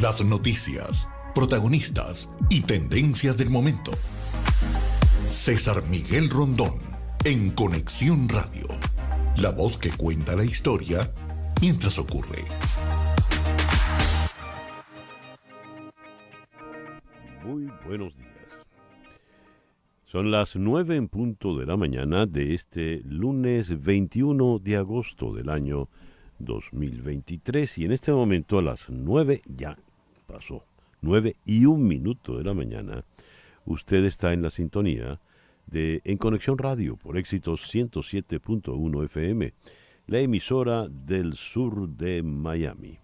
Las noticias, protagonistas y tendencias del momento. César Miguel Rondón, en Conexión Radio. La voz que cuenta la historia mientras ocurre. Muy buenos días. Son las 9 en punto de la mañana de este lunes 21 de agosto del año 2023 y en este momento a las 9 ya pasó, 9:01 de la mañana, usted está en la sintonía de En Conexión Radio por Éxitos 107.1 FM, la emisora del sur de Miami.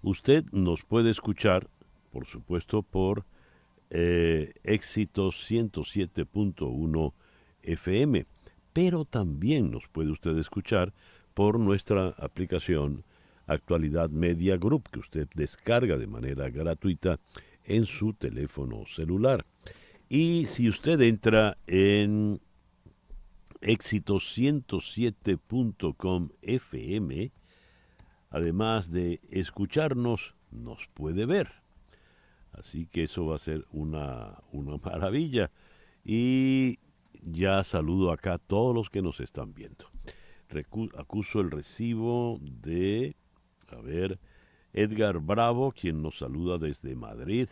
Usted nos puede escuchar, por supuesto, por Éxitos 107.1 FM, pero también nos puede usted escuchar por nuestra aplicación Actualidad Media Group, que usted descarga de manera gratuita en su teléfono celular. Y si usted entra en éxitos107.com FM, además de escucharnos, nos puede ver. Así que eso va a ser una maravilla. Y ya saludo acá a todos los que nos están viendo. Acuso el recibo de, Edgar Bravo, quien nos saluda desde Madrid,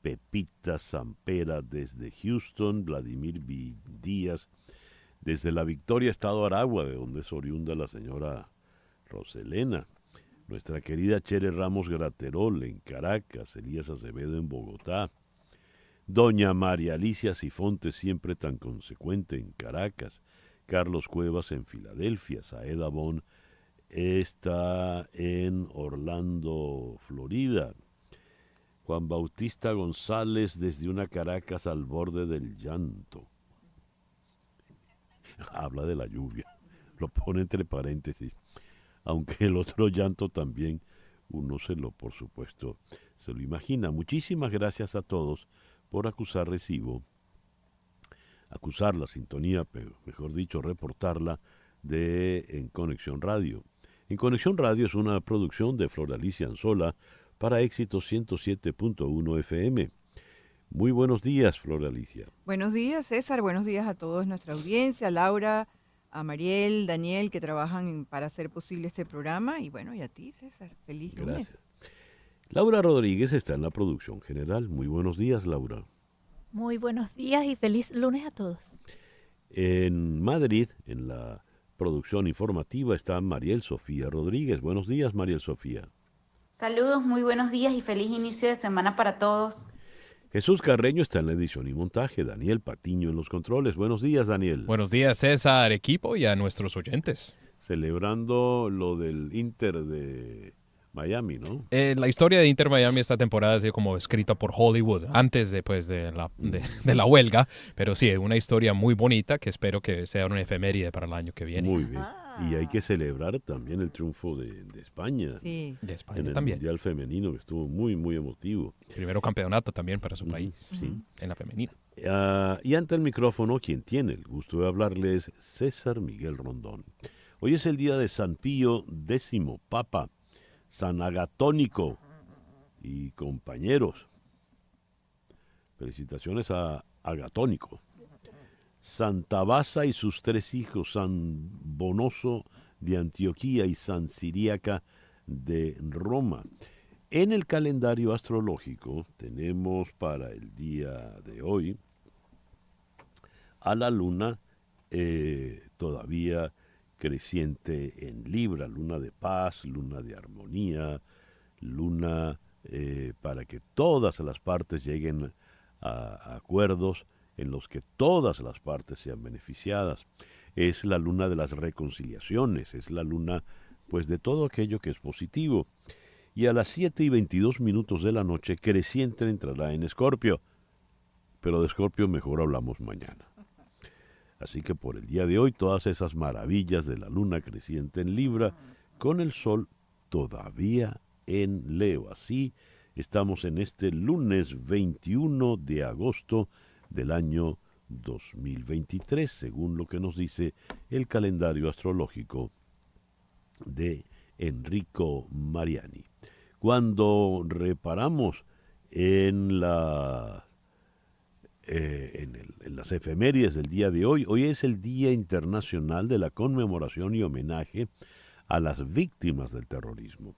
Pepita Sampera desde Houston, Vladimir Díaz desde La Victoria, Estado Aragua, de donde es oriunda la señora Roselena, nuestra querida Chere Ramos Graterol en Caracas, Elías Acevedo en Bogotá, doña María Alicia Sifonte, siempre tan consecuente en Caracas, Carlos Cuevas en Filadelfia, Saeda Bon está en Orlando, Florida, Juan Bautista González desde una Caracas al borde del llanto. Habla de la lluvia, lo pone entre paréntesis, aunque el otro llanto también uno por supuesto, se lo imagina. Muchísimas gracias a todos por acusar la sintonía, mejor dicho, reportarla de En Conexión Radio. En Conexión Radio es una producción de Flor Alicia Anzola para Éxitos 107.1 FM. Muy buenos días, Flor Alicia. Buenos días, César. Buenos días a toda nuestra audiencia, a Laura, a Mariel, Daniel, que trabajan para hacer posible este programa. Y bueno, y a ti, César. Feliz lunes. Gracias. Laura Rodríguez está en la producción general. Muy buenos días, Laura. Muy buenos días y feliz lunes a todos. En Madrid, en la producción informativa, está Mariel Sofía Rodríguez. Buenos días, Mariel Sofía. Saludos, muy buenos días y feliz inicio de semana para todos. Jesús Carreño está en la edición y montaje. Daniel Patiño en los controles. Buenos días, Daniel. Buenos días, César, equipo y a nuestros oyentes. Celebrando lo del Inter de Miami, ¿no? La historia de Inter Miami esta temporada ha sido como escrita por Hollywood antes de la huelga, pero sí, es una historia muy bonita que espero que sea una efeméride para el año que viene. Muy bien. Y hay que celebrar también el triunfo de España. Sí. De España en el también. Mundial Femenino, que estuvo muy, muy emotivo. Primero campeonato también para su país, sí. En la femenina. Y ante el micrófono, quien tiene el gusto de hablarles, César Miguel Rondón. Hoy es el día de San Pío X, Papa, San Agatónico y compañeros. Felicitaciones a Agatónico. Santa Basa y sus tres hijos, San Bonoso de Antioquía y San Ciríaca de Roma. En el calendario astrológico tenemos para el día de hoy a la luna todavía creciente en Libra, luna de paz, luna de armonía, luna para que todas las partes lleguen a acuerdos en los que todas las partes sean beneficiadas. Es la luna de las reconciliaciones, es la luna pues de todo aquello que es positivo. Y a las 7:22 de la noche creciente entrará en Escorpio, pero de Escorpio mejor hablamos mañana. Así que por el día de hoy todas esas maravillas de la luna creciente en Libra, con el sol todavía en Leo. Así estamos en este lunes 21 de agosto del año 2023, según lo que nos dice el calendario astrológico de Enrico Mariani. Cuando reparamos en las efemérides del día de hoy, hoy es el Día Internacional de la Conmemoración y Homenaje a las Víctimas del Terrorismo.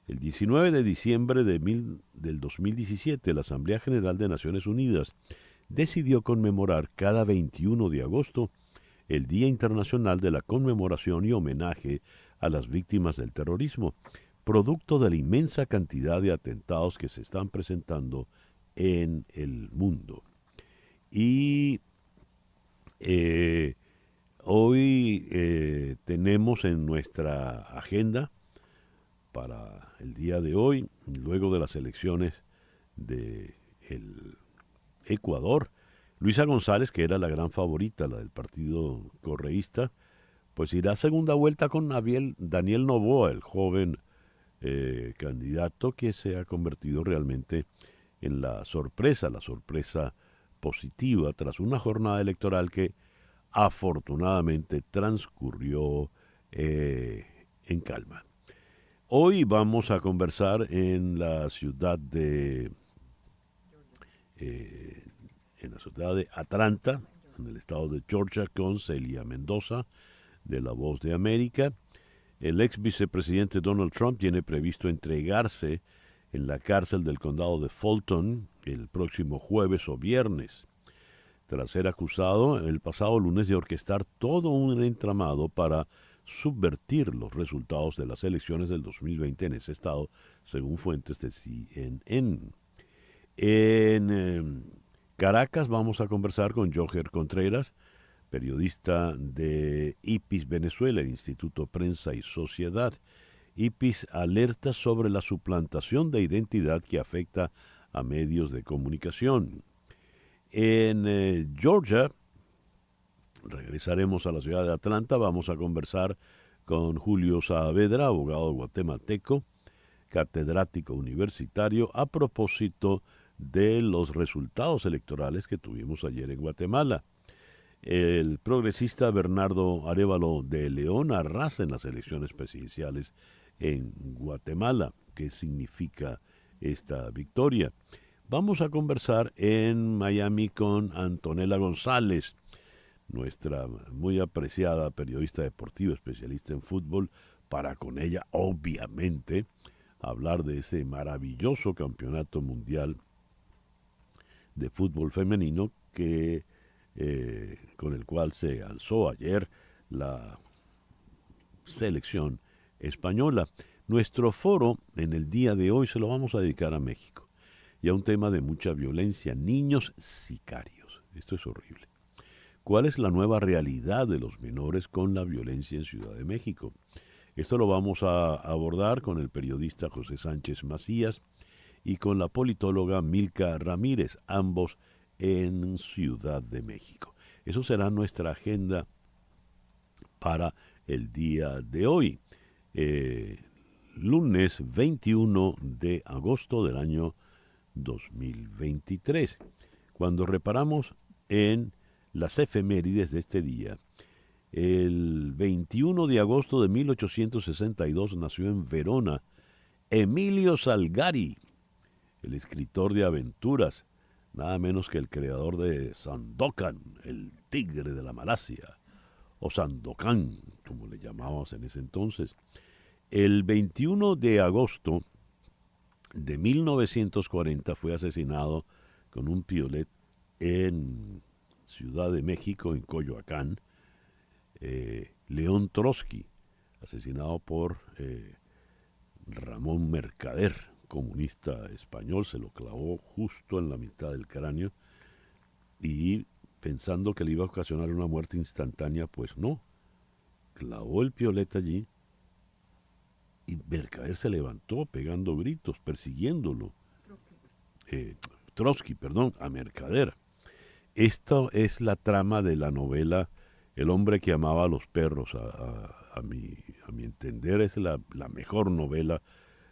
El 19 de diciembre del 2017, la Asamblea General de Naciones Unidas decidió conmemorar cada 21 de agosto el Día Internacional de la Conmemoración y Homenaje a las Víctimas del Terrorismo, producto de la inmensa cantidad de atentados que se están presentando en el mundo. Y hoy tenemos en nuestra agenda para el día de hoy, luego de las elecciones de el Ecuador, Luisa González, que era la gran favorita, la del partido correísta, pues irá a segunda vuelta con Daniel Noboa, el joven candidato que se ha convertido realmente en la sorpresa positiva tras una jornada electoral que afortunadamente transcurrió en calma. Hoy vamos a conversar en la ciudad de Atlanta, en el estado de Georgia, con Celia Mendoza, de La Voz de América. El ex vicepresidente Donald Trump tiene previsto entregarse en la cárcel del condado de Fulton el próximo jueves o viernes, tras ser acusado el pasado lunes de orquestar todo un entramado para subvertir los resultados de las elecciones del 2020 en ese estado, según fuentes de CNN. En Caracas vamos a conversar con Joher Contreras, periodista de IPIS Venezuela, el Instituto Prensa y Sociedad. IPIS alerta sobre la suplantación de identidad que afecta a medios de comunicación. En Georgia, regresaremos a la ciudad de Atlanta, vamos a conversar con Julio Saavedra, abogado guatemalteco, catedrático universitario, a propósito de los resultados electorales que tuvimos ayer en Guatemala. El progresista Bernardo Arévalo de León arrasa en las elecciones presidenciales en Guatemala. ¿Qué significa esta victoria? Vamos a conversar en Miami con Antonella González, nuestra muy apreciada periodista deportiva, especialista en fútbol, para con ella, obviamente, hablar de ese maravilloso campeonato mundial de fútbol femenino con el cual se alzó ayer la selección española. Nuestro foro en el día de hoy se lo vamos a dedicar a México y a un tema de mucha violencia, niños sicarios. Esto es horrible. ¿Cuál es la nueva realidad de los menores con la violencia en Ciudad de México? Esto lo vamos a abordar con el periodista José Sánchez Macías y con la politóloga Milka Ramírez, ambos en Ciudad de México. Eso será nuestra agenda para el día de hoy, lunes 21 de agosto del año 2023. Cuando reparamos en las efemérides de este día, el 21 de agosto de 1862 nació en Verona Emilio Salgari, el escritor de aventuras, nada menos que el creador de Sandokan, el tigre de la Malasia, o Sandokan, como le llamábamos en ese entonces. El 21 de agosto de 1940 fue asesinado con un piolet en Ciudad de México, en Coyoacán, León Trotsky, asesinado por Ramón Mercader, comunista español. Se lo clavó justo en la mitad del cráneo y pensando que le iba a ocasionar una muerte instantánea, pues no, clavó el piolet allí y Mercader se levantó pegando gritos, persiguiéndolo. Trotsky, a Mercader. Esto es la trama de la novela El hombre que amaba a los perros. A mi entender es la mejor novela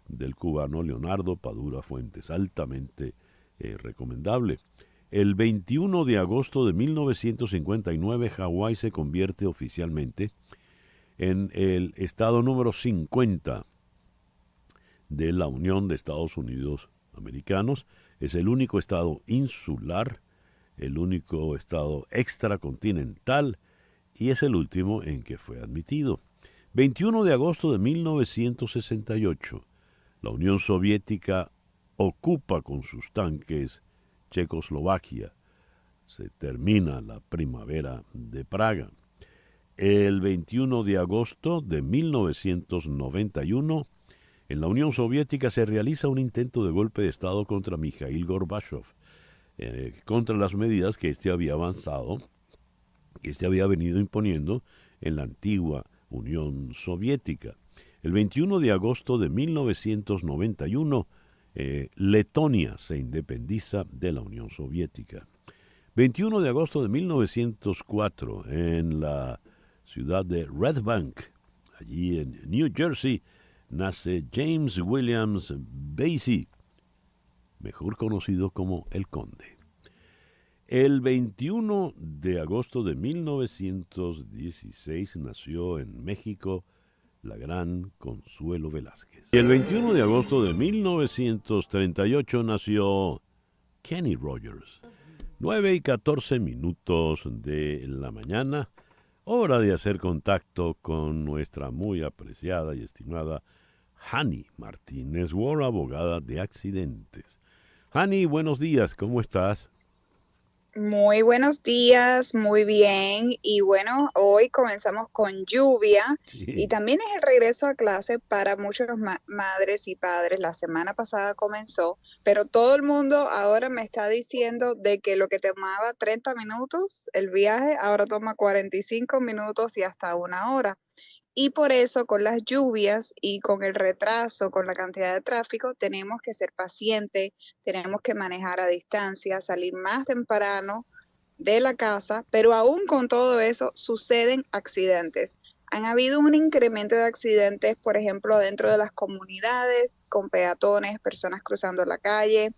del cubano Leonardo Padura Fuentes, altamente recomendable. El 21 de agosto de 1959, Hawái se convierte oficialmente en el estado número 50 de la Unión de Estados Unidos Americanos. Es el único estado insular, el único estado extracontinental y es el último en que fue admitido. 21 de agosto de 1968, la Unión Soviética ocupa con sus tanques Checoslovaquia. Se termina la primavera de Praga. El 21 de agosto de 1991, en la Unión Soviética se realiza un intento de golpe de Estado contra Mikhail Gorbachev, contra las medidas que éste había avanzado, que éste había venido imponiendo en la antigua Unión Soviética. El 21 de agosto de 1991, Letonia se independiza de la Unión Soviética. 21 de agosto de 1904, en la ciudad de Red Bank, allí en New Jersey, nace James Williams Basie, mejor conocido como El Conde. El 21 de agosto de 1916 nació en México la gran Consuelo Velázquez. Y el 21 de agosto de 1938 nació Kenny Rogers. 9:14 de la mañana, hora de hacer contacto con nuestra muy apreciada y estimada Hani Martínez Ward, abogada de accidentes. Hani, buenos días, ¿cómo estás? Muy buenos días, muy bien. Y bueno, hoy comenzamos con lluvia y Sí. también es el regreso a clase para muchas madres y padres. La semana pasada comenzó, pero todo el mundo ahora me está diciendo de que lo que tomaba 30 minutos el viaje ahora toma 45 minutos y hasta 1 hora. Y por eso, con las lluvias y con el retraso, con la cantidad de tráfico, tenemos que ser pacientes, tenemos que manejar a distancia, salir más temprano de la casa, pero aún con todo eso suceden accidentes. Han habido un incremento de accidentes, por ejemplo, dentro de las comunidades, con peatones, personas cruzando la calle,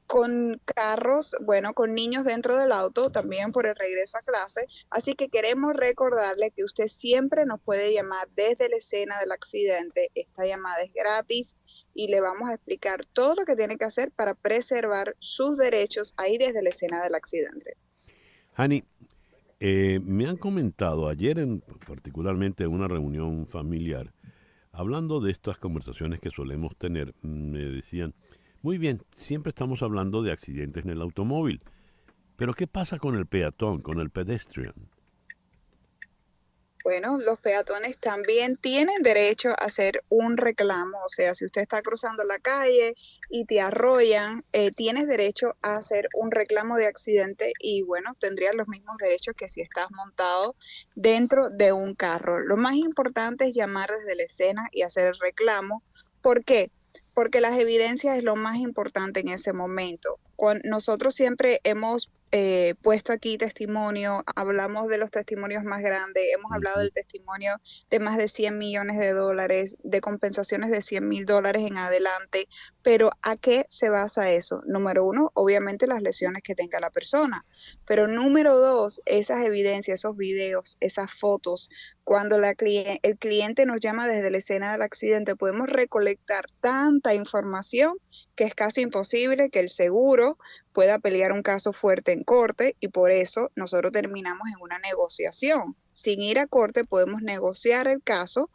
con carros, bueno, con niños dentro del auto, también por el regreso a clase. Así que queremos recordarle que usted siempre nos puede llamar desde la escena del accidente. Esta llamada es gratis y le vamos a explicar todo lo que tiene que hacer para preservar sus derechos ahí desde la escena del accidente. Hani, me han comentado ayer, particularmente en una reunión familiar, hablando de estas conversaciones que solemos tener, me decían, muy bien, siempre estamos hablando de accidentes en el automóvil, pero ¿qué pasa con el peatón, con el pedestrian? Bueno, los peatones también tienen derecho a hacer un reclamo, o sea, si usted está cruzando la calle y te arrollan, tienes derecho a hacer un reclamo de accidente y bueno, tendrías los mismos derechos que si estás montado dentro de un carro. Lo más importante es llamar desde la escena y hacer el reclamo. ¿Por qué? Porque las evidencias es lo más importante en ese momento. Nosotros siempre hemos puesto aquí testimonio, hablamos de los testimonios más grandes, hemos hablado del testimonio de más de 100 millones de dólares, de compensaciones de $100,000 en adelante, pero ¿a qué se basa eso? Número uno, obviamente las lesiones que tenga la persona, pero número dos, esas evidencias, esos videos, esas fotos, cuando el cliente nos llama desde la escena del accidente, podemos recolectar tanta información que es casi imposible que el seguro pueda pelear un caso fuerte en corte y por eso nosotros terminamos en una negociación. Sin ir a corte podemos negociar el caso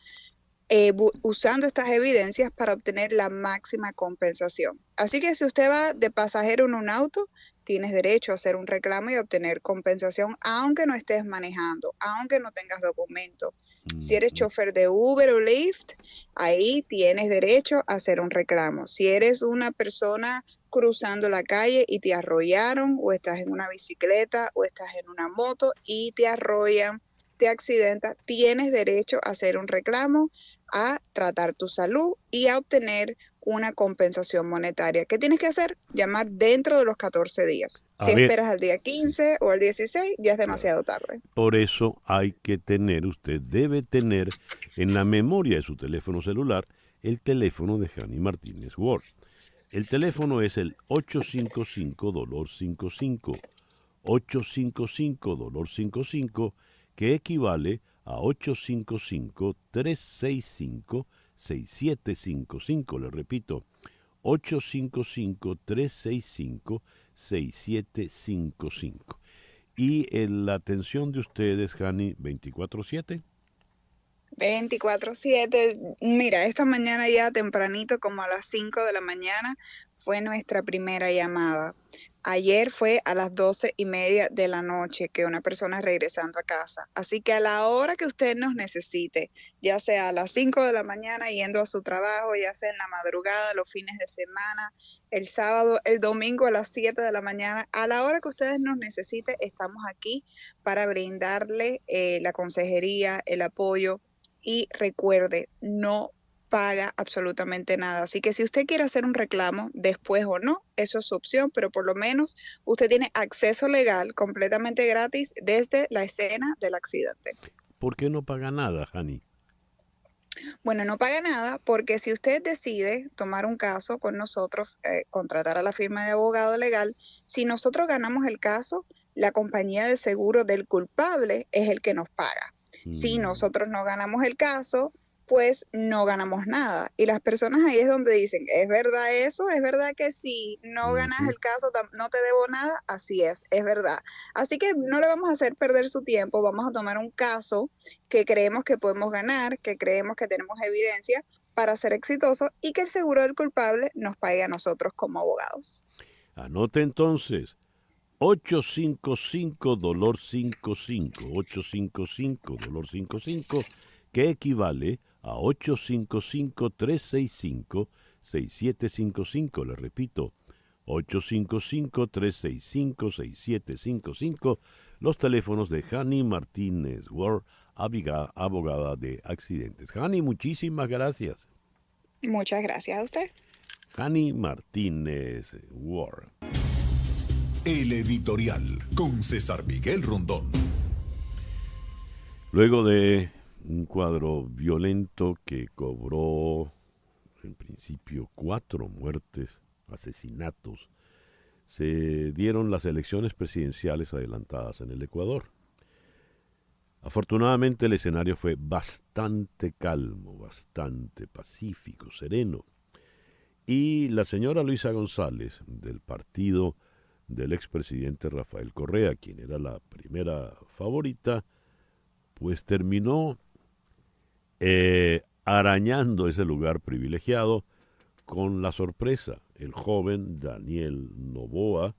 usando estas evidencias para obtener la máxima compensación. Así que si usted va de pasajero en un auto, tienes derecho a hacer un reclamo y obtener compensación aunque no estés manejando, aunque no tengas documento. Si eres chofer de Uber o Lyft, ahí tienes derecho a hacer un reclamo. Si eres una persona cruzando la calle y te arrollaron, o estás en una bicicleta, o estás en una moto y te arrollan, te accidentas, tienes derecho a hacer un reclamo, a tratar tu salud y a obtener una compensación monetaria. ¿Qué tienes que hacer? Llamar dentro de los 14 días. A Si ver, esperas al día 15 o al 16, ya es claro. demasiado tarde. Por eso hay que tener, usted debe tener en la memoria de su teléfono celular el teléfono de Hani Martínez Ward. El teléfono es el 855-DOLOR55, 855-DOLOR55, que equivale a 855-365 855-365-6755. Le repito, 855-365-6755. Y la atención de ustedes, Hani, 24/7. 24/7. Mira, esta mañana ya tempranito, como a las 5 de la mañana, fue nuestra primera llamada. Ayer fue a las 12:30 de la noche que una persona regresando a casa. Así que a la hora que usted nos necesite, ya sea a las 5 de la mañana yendo a su trabajo, ya sea en la madrugada, los fines de semana, el sábado, el domingo a las 7 de la mañana, a la hora que ustedes nos necesiten, estamos aquí para brindarle la consejería, el apoyo. Y recuerde, no paga absolutamente nada. Así que si usted quiere hacer un reclamo después o no, eso es su opción, pero por lo menos usted tiene acceso legal completamente gratis desde la escena del accidente. ¿Por qué no paga nada, Hani? Bueno, no paga nada porque si usted decide tomar un caso con nosotros, contratar a la firma de abogado legal, si nosotros ganamos el caso, la compañía de seguro del culpable es el que nos paga. Si nosotros no ganamos el caso, pues no ganamos nada. Y las personas ahí es donde dicen, ¿es verdad eso? ¿Es verdad que si no ganas el caso no te debo nada? Así es verdad. Así que no le vamos a hacer perder su tiempo, vamos a tomar un caso que creemos que podemos ganar, que creemos que tenemos evidencia para ser exitoso y que el seguro del culpable nos pague a nosotros como abogados. Anote entonces, 855-DOLOR-55, 855-DOLOR-55, que equivale a 855-365-6755. Le repito, 855-365-6755, los teléfonos de Hani Martínez Ward, abogada de accidentes. Hani, muchísimas gracias. Muchas gracias a usted. Hani Martínez Ward. El editorial con César Miguel Rondón. Luego de un cuadro violento que cobró en principio 4 muertes, asesinatos, se dieron las elecciones presidenciales adelantadas en el Ecuador. Afortunadamente el escenario fue bastante calmo, bastante pacífico, sereno. Y la señora Luisa González, del partido del expresidente Rafael Correa, quien era la primera favorita, pues terminó arañando ese lugar privilegiado con la sorpresa. El joven Daniel Noboa,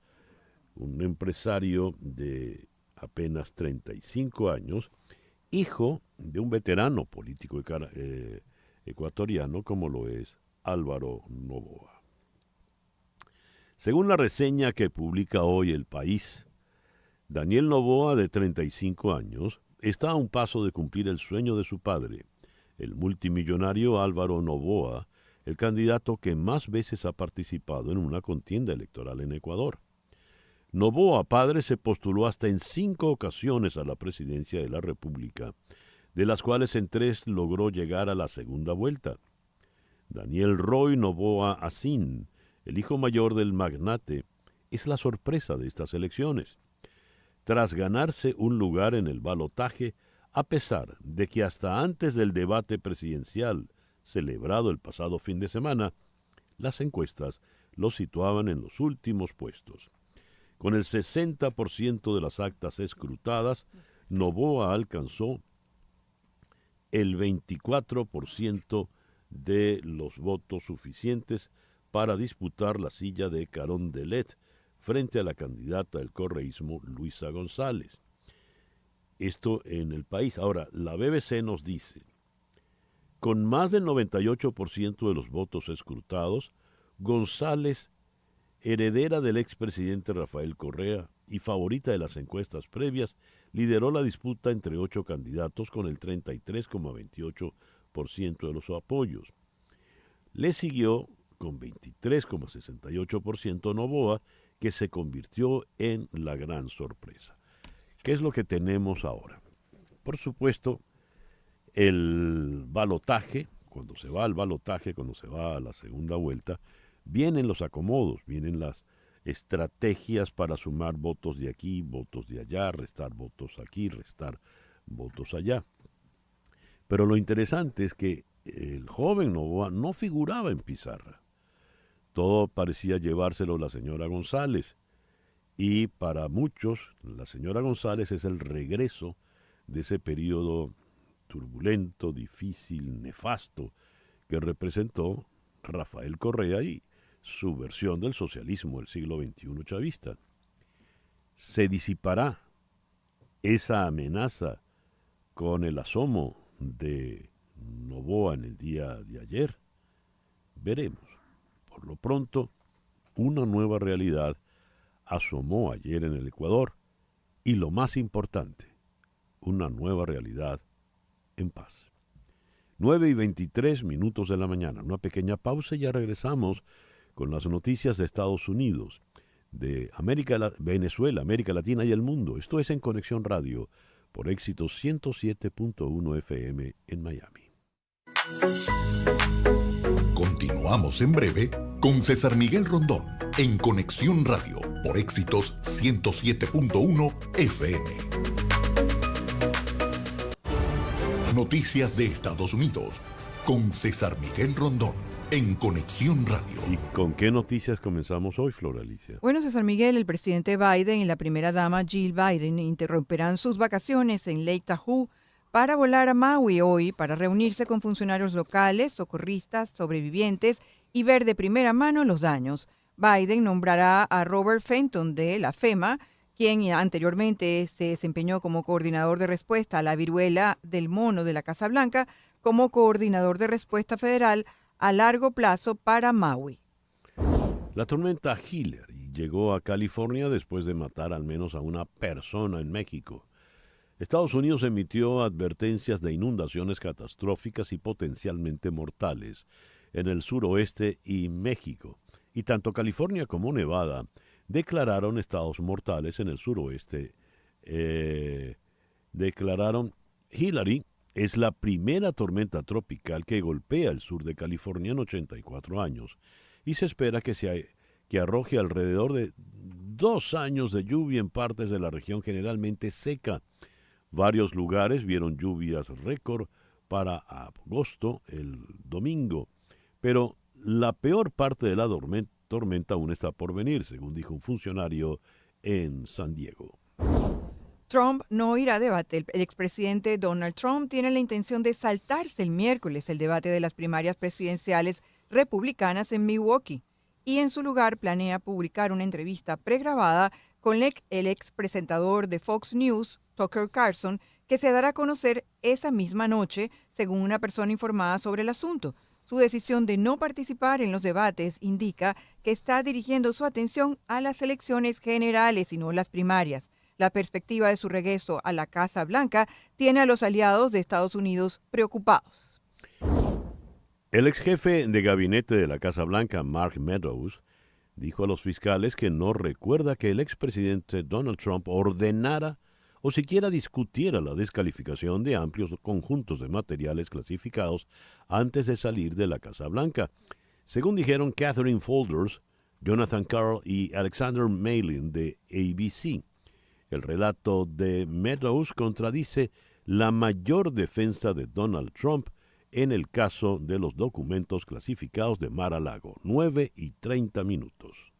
un empresario de apenas 35 años, hijo de un veterano político ecuatoriano como lo es Álvaro Noboa. Según la reseña que publica hoy El País, Daniel Noboa, de 35 años, está a un paso de cumplir el sueño de su padre, el multimillonario Álvaro Noboa, el candidato que más veces ha participado en una contienda electoral en Ecuador. Noboa, padre, se postuló hasta en 5 ocasiones a la presidencia de la República, de las cuales en 3 logró llegar a la segunda vuelta. Daniel Roy Noboa Asín, el hijo mayor del magnate, es la sorpresa de estas elecciones. Tras ganarse un lugar en el balotaje, a pesar de que hasta antes del debate presidencial celebrado el pasado fin de semana, las encuestas lo situaban en los últimos puestos. Con el 60% de las actas escrutadas, Noboa alcanzó el 24% de los votos suficientes para disputar la silla de Carondelet frente a la candidata del correísmo Luisa González. Esto en El País. Ahora, la BBC nos dice, con más del 98% de los votos escrutados, González, heredera del expresidente Rafael Correa y favorita de las encuestas previas, lideró la disputa entre 8 candidatos con el 33,28% de los apoyos. Le siguió con 23,68% Noboa, que se convirtió en la gran sorpresa. ¿Qué es lo que tenemos ahora? Por supuesto, el balotaje, cuando se va al balotaje, cuando se va a la segunda vuelta, vienen los acomodos, vienen las estrategias para sumar votos de aquí, votos de allá, restar votos aquí, restar votos allá. Pero lo interesante es que el joven Novoa no figuraba en pizarra. Todo parecía llevárselo la señora González. Y para muchos, la señora González es el regreso de ese periodo turbulento, difícil, nefasto, que representó Rafael Correa y su versión del socialismo del siglo XXI chavista. ¿Se disipará esa amenaza con el asomo de Novoa en el día de ayer? Veremos. Por lo pronto, una nueva realidad asomó ayer en el Ecuador y, lo más importante, una nueva realidad en paz. 9:23 de la mañana, una pequeña pausa y ya regresamos con las noticias de Estados Unidos, de Venezuela, América Latina y el mundo. Esto es En Conexión Radio, por Éxito 107.1 FM en Miami. Continuamos en breve con César Miguel Rondón, en Conexión Radio, por Éxitos 107.1 FM. Noticias de Estados Unidos, con César Miguel Rondón, en Conexión Radio. ¿Y con qué noticias comenzamos hoy, Flor Alicia? Bueno, César Miguel, el presidente Biden y la primera dama Jill Biden interrumperán sus vacaciones en Lake Tahoe para volar a Maui hoy para reunirse con funcionarios locales, socorristas, sobrevivientes y ver de primera mano los daños. Biden nombrará a Robert Fenton de la FEMA, quien anteriormente se desempeñó como coordinador de respuesta a la viruela del mono de la Casa Blanca, como coordinador de respuesta federal a largo plazo para Maui. La tormenta Hillary llegó a California después de matar al menos a una persona en México. Estados Unidos emitió advertencias de inundaciones catastróficas y potencialmente mortales en el suroeste y México, y tanto California como Nevada declararon estados mortales en el suroeste. Hillary es la primera tormenta tropical que golpea el sur de California en 84 años y se espera que arroje alrededor de 2 años de lluvia en partes de la región generalmente seca. Varios lugares vieron lluvias récord para agosto el domingo, pero la peor parte de la tormenta aún está por venir, según dijo un funcionario en San Diego. Trump no irá a debate. El expresidente Donald Trump tiene la intención de saltarse el miércoles el debate de las primarias presidenciales republicanas en Milwaukee y en su lugar planea publicar una entrevista pregrabada con el expresentador de Fox News, Tucker Carlson, que se dará a conocer esa misma noche, según una persona informada sobre el asunto. Su decisión de no participar en los debates indica que está dirigiendo su atención a las elecciones generales y no las primarias. La perspectiva de su regreso a la Casa Blanca tiene a los aliados de Estados Unidos preocupados. El ex jefe de gabinete de la Casa Blanca, Mark Meadows, dijo a los fiscales que no recuerda que el expresidente Donald Trump ordenara o siquiera discutiera la descalificación de amplios conjuntos de materiales clasificados antes de salir de la Casa Blanca. Según dijeron Catherine Folders, Jonathan Carl y Alexander Malin de ABC. El relato de Meadows contradice la mayor defensa de Donald Trump en el caso de los documentos clasificados de Mar-a-Lago. 9:30.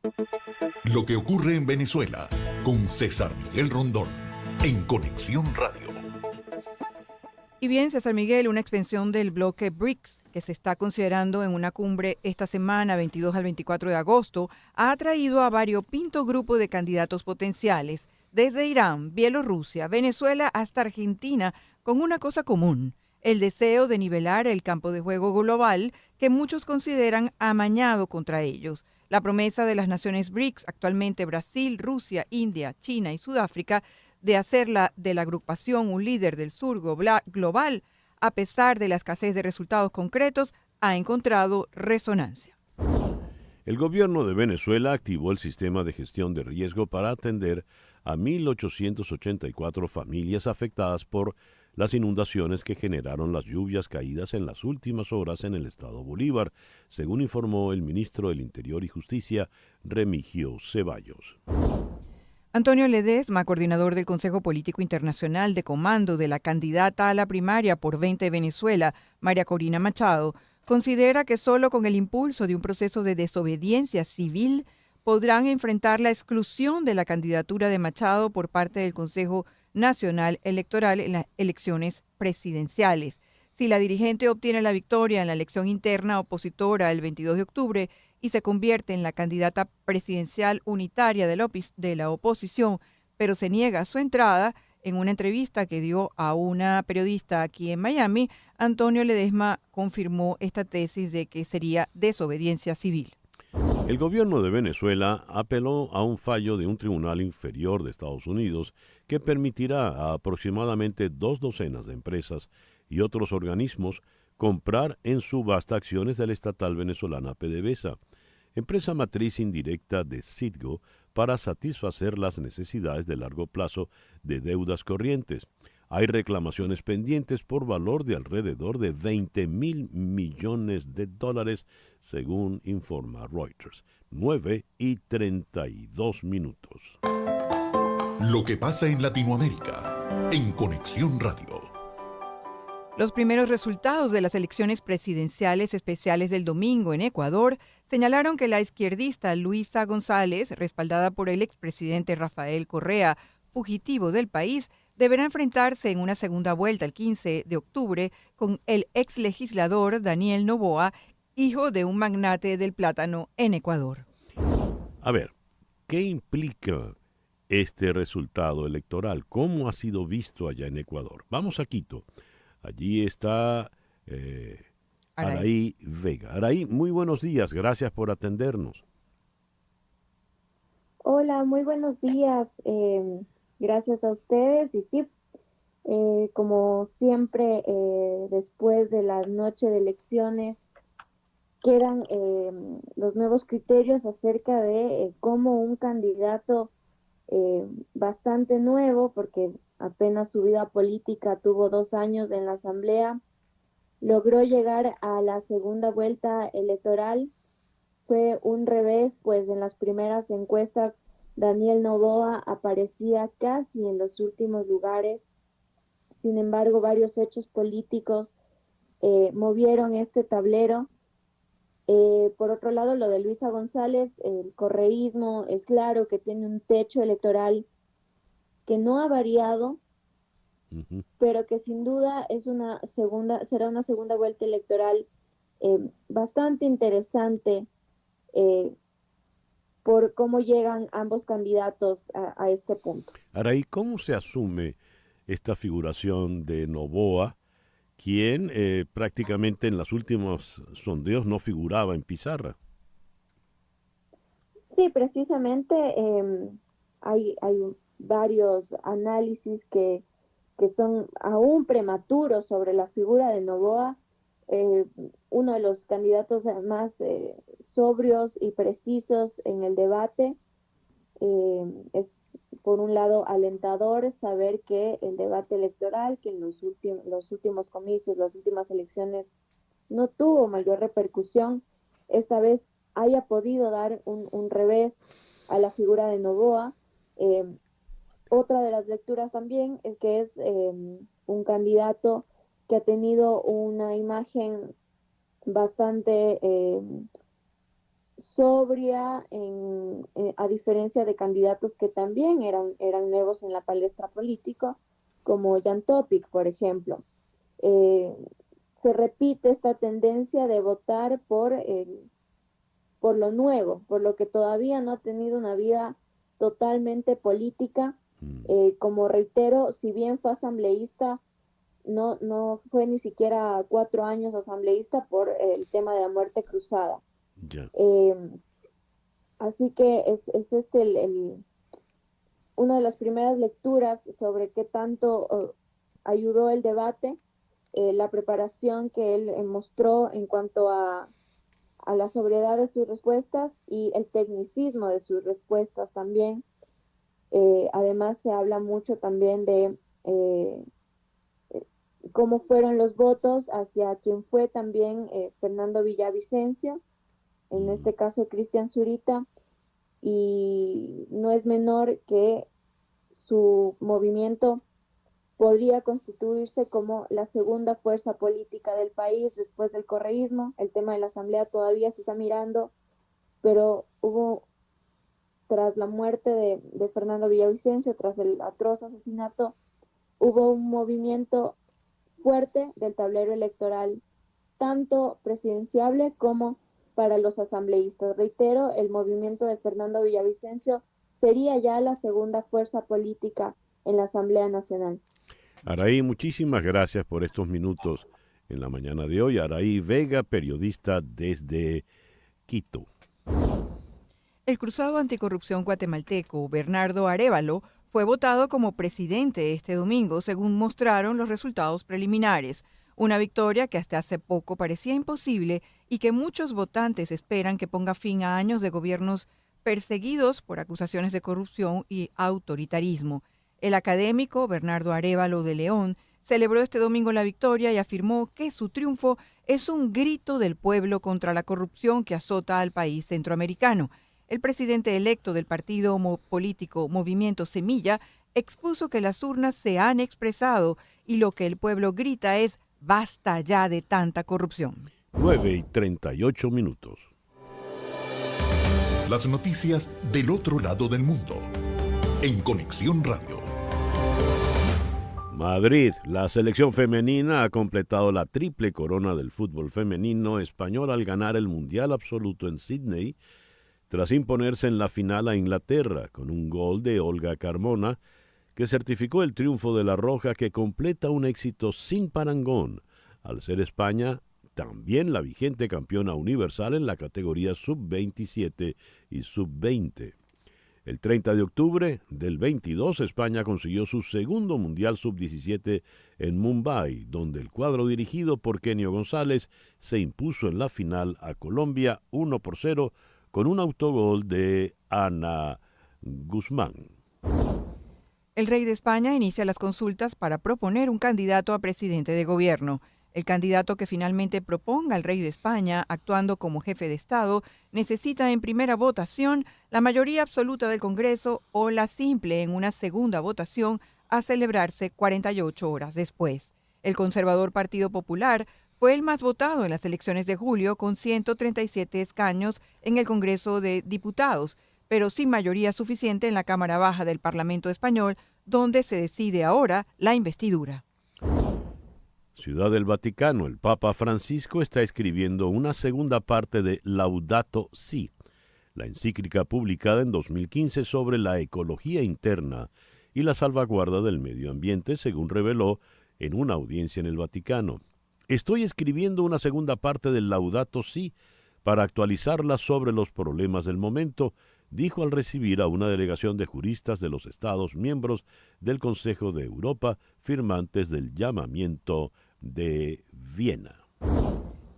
Lo que ocurre en Venezuela, con César Miguel Rondón, en Conexión Radio. Y bien, César Miguel, una expansión del bloque BRICS, que se está considerando en una cumbre esta semana, 22 al 24 de agosto, ha atraído a variopinto grupo de candidatos potenciales, desde Irán, Bielorrusia, Venezuela hasta Argentina, con una cosa común: el deseo de nivelar el campo de juego global que muchos consideran amañado contra ellos. La promesa de las naciones BRICS, actualmente Brasil, Rusia, India, China y Sudáfrica, de hacerla de la agrupación un líder del sur global, a pesar de la escasez de resultados concretos, ha encontrado resonancia. El gobierno de Venezuela activó el sistema de gestión de riesgo para atender a 1.884 familias afectadas por las inundaciones que generaron las lluvias caídas en las últimas horas en el estado Bolívar, según informó el ministro del Interior y Justicia, Remigio Ceballos. Antonio Ledesma, coordinador del Consejo Político Internacional de Comando de la candidata a la primaria por 20 Venezuela, María Corina Machado, considera que solo con el impulso de un proceso de desobediencia civil podrán enfrentar la exclusión de la candidatura de Machado por parte del Consejo Nacional Electoral en las elecciones presidenciales. Si la dirigente obtiene la victoria en la elección interna opositora el 22 de octubre y se convierte en la candidata presidencial unitaria de la oposición, pero se niega su entrada, en una entrevista que dio a una periodista aquí en Miami, Antonio Ledesma confirmó esta tesis de que sería desobediencia civil. El gobierno de Venezuela apeló a un fallo de un tribunal inferior de Estados Unidos que permitirá a aproximadamente 2 docenas de empresas y otros organismos comprar en subasta acciones de la estatal venezolana PDVSA, empresa matriz indirecta de Citgo, para satisfacer las necesidades de largo plazo de deudas corrientes. Hay reclamaciones pendientes por valor de alrededor de $20,000 millones, según informa Reuters. 9:32. Lo que pasa en Latinoamérica, en Conexión Radio. Los primeros resultados de las elecciones presidenciales especiales del domingo en Ecuador señalaron que la izquierdista Luisa González, respaldada por el expresidente Rafael Correa, fugitivo del país, deberá enfrentarse en una segunda vuelta el 15 de octubre con el ex legislador Daniel Noboa, hijo de un magnate del plátano en Ecuador. A ver, ¿qué implica este resultado electoral? ¿Cómo ha sido visto allá en Ecuador? Vamos a Quito. Allí está Araí Vega. Araí, muy buenos días. Gracias por atendernos. Hola, muy buenos días. Gracias a ustedes. Y sí, como siempre, después de la noche de elecciones, quedan los nuevos criterios acerca de cómo un candidato bastante nuevo, porque apenas su vida política tuvo 2 años en la Asamblea, logró llegar a la segunda vuelta electoral. Fue un revés, pues en las primeras encuestas Daniel Noboa aparecía casi en los últimos lugares. Sin embargo, varios hechos políticos movieron este tablero. Por otro lado, lo de Luisa González, el correísmo, es claro que tiene un techo electoral que no ha variado, pero que sin duda será una segunda vuelta electoral bastante interesante por cómo llegan ambos candidatos a este punto. Araí, ¿cómo se asume esta figuración de Noboa, quien prácticamente en los últimos sondeos no figuraba en pizarra? Sí, precisamente hay varios análisis que son aún prematuros sobre la figura de Noboa. Uno de los candidatos más sobrios y precisos en el debate. Es, por un lado, alentador saber que el debate electoral, que en los últimos comicios, las últimas elecciones, no tuvo mayor repercusión, esta vez haya podido dar un revés a la figura de Noboa. Otra de las lecturas también es que es un candidato que ha tenido una imagen bastante sobria, a diferencia de candidatos que también eran nuevos en la palestra política, como Jan Topic, por ejemplo. Se repite esta tendencia de votar por lo nuevo, por lo que todavía no ha tenido una vida totalmente política. Como reitero, si bien fue asambleísta, no fue ni siquiera 4 años asambleísta por el tema de la muerte cruzada. Yeah. Así que es una de las primeras lecturas sobre qué tanto ayudó el debate, la preparación que él mostró en cuanto a la sobriedad de sus respuestas y el tecnicismo de sus respuestas también. Además se habla mucho también de cómo fueron los votos hacia quien fue también Fernando Villavicencio, en este caso Cristian Zurita, y no es menor que su movimiento podría constituirse como la segunda fuerza política del país después del correísmo. El tema de la asamblea todavía se está mirando, pero tras la muerte de Fernando Villavicencio, tras el atroz asesinato, hubo un movimiento fuerte del tablero electoral, tanto presidenciable como para los asambleístas. Reitero, el movimiento de Fernando Villavicencio sería ya la segunda fuerza política en la Asamblea Nacional. Araí, muchísimas gracias por estos minutos en la mañana de hoy. Araí Vega, periodista desde Quito. El cruzado anticorrupción guatemalteco Bernardo Arévalo fue votado como presidente este domingo, según mostraron los resultados preliminares. Una victoria que hasta hace poco parecía imposible y que muchos votantes esperan que ponga fin a años de gobiernos perseguidos por acusaciones de corrupción y autoritarismo. El académico Bernardo Arévalo de León celebró este domingo la victoria y afirmó que su triunfo es un grito del pueblo contra la corrupción que azota al país centroamericano. El presidente electo del partido político Movimiento Semilla expuso que las urnas se han expresado y lo que el pueblo grita es basta ya de tanta corrupción. 9:38. Las noticias del otro lado del mundo. En Conexión Radio. Madrid, la selección femenina ha completado la triple corona del fútbol femenino español al ganar el Mundial Absoluto en Sydney, tras imponerse en la final a Inglaterra con un gol de Olga Carmona, que certificó el triunfo de la Roja, que completa un éxito sin parangón, al ser España también la vigente campeona universal en la categoría sub-27 y sub-20. El 30 de octubre del 22, España consiguió su segundo Mundial Sub-17 en Mumbai, donde el cuadro dirigido por Kenio González se impuso en la final a Colombia 1-0 con un autogol de Ana Guzmán. El rey de España inicia las consultas para proponer un candidato a presidente de gobierno. El candidato que finalmente proponga al rey de España, actuando como jefe de Estado, necesita en primera votación la mayoría absoluta del Congreso o la simple en una segunda votación a celebrarse 48 horas después. El conservador Partido Popular fue el más votado en las elecciones de julio, con 137 escaños en el Congreso de Diputados, pero sin mayoría suficiente en la Cámara Baja del Parlamento español, donde se decide ahora la investidura. Ciudad del Vaticano, el Papa Francisco está escribiendo una segunda parte de Laudato Si, la encíclica publicada en 2015 sobre la ecología interna y la salvaguarda del medio ambiente, según reveló en una audiencia en el Vaticano. Estoy escribiendo una segunda parte del Laudato Si para actualizarla sobre los problemas del momento, dijo al recibir a una delegación de juristas de los Estados miembros del Consejo de Europa, firmantes del llamamiento de Viena.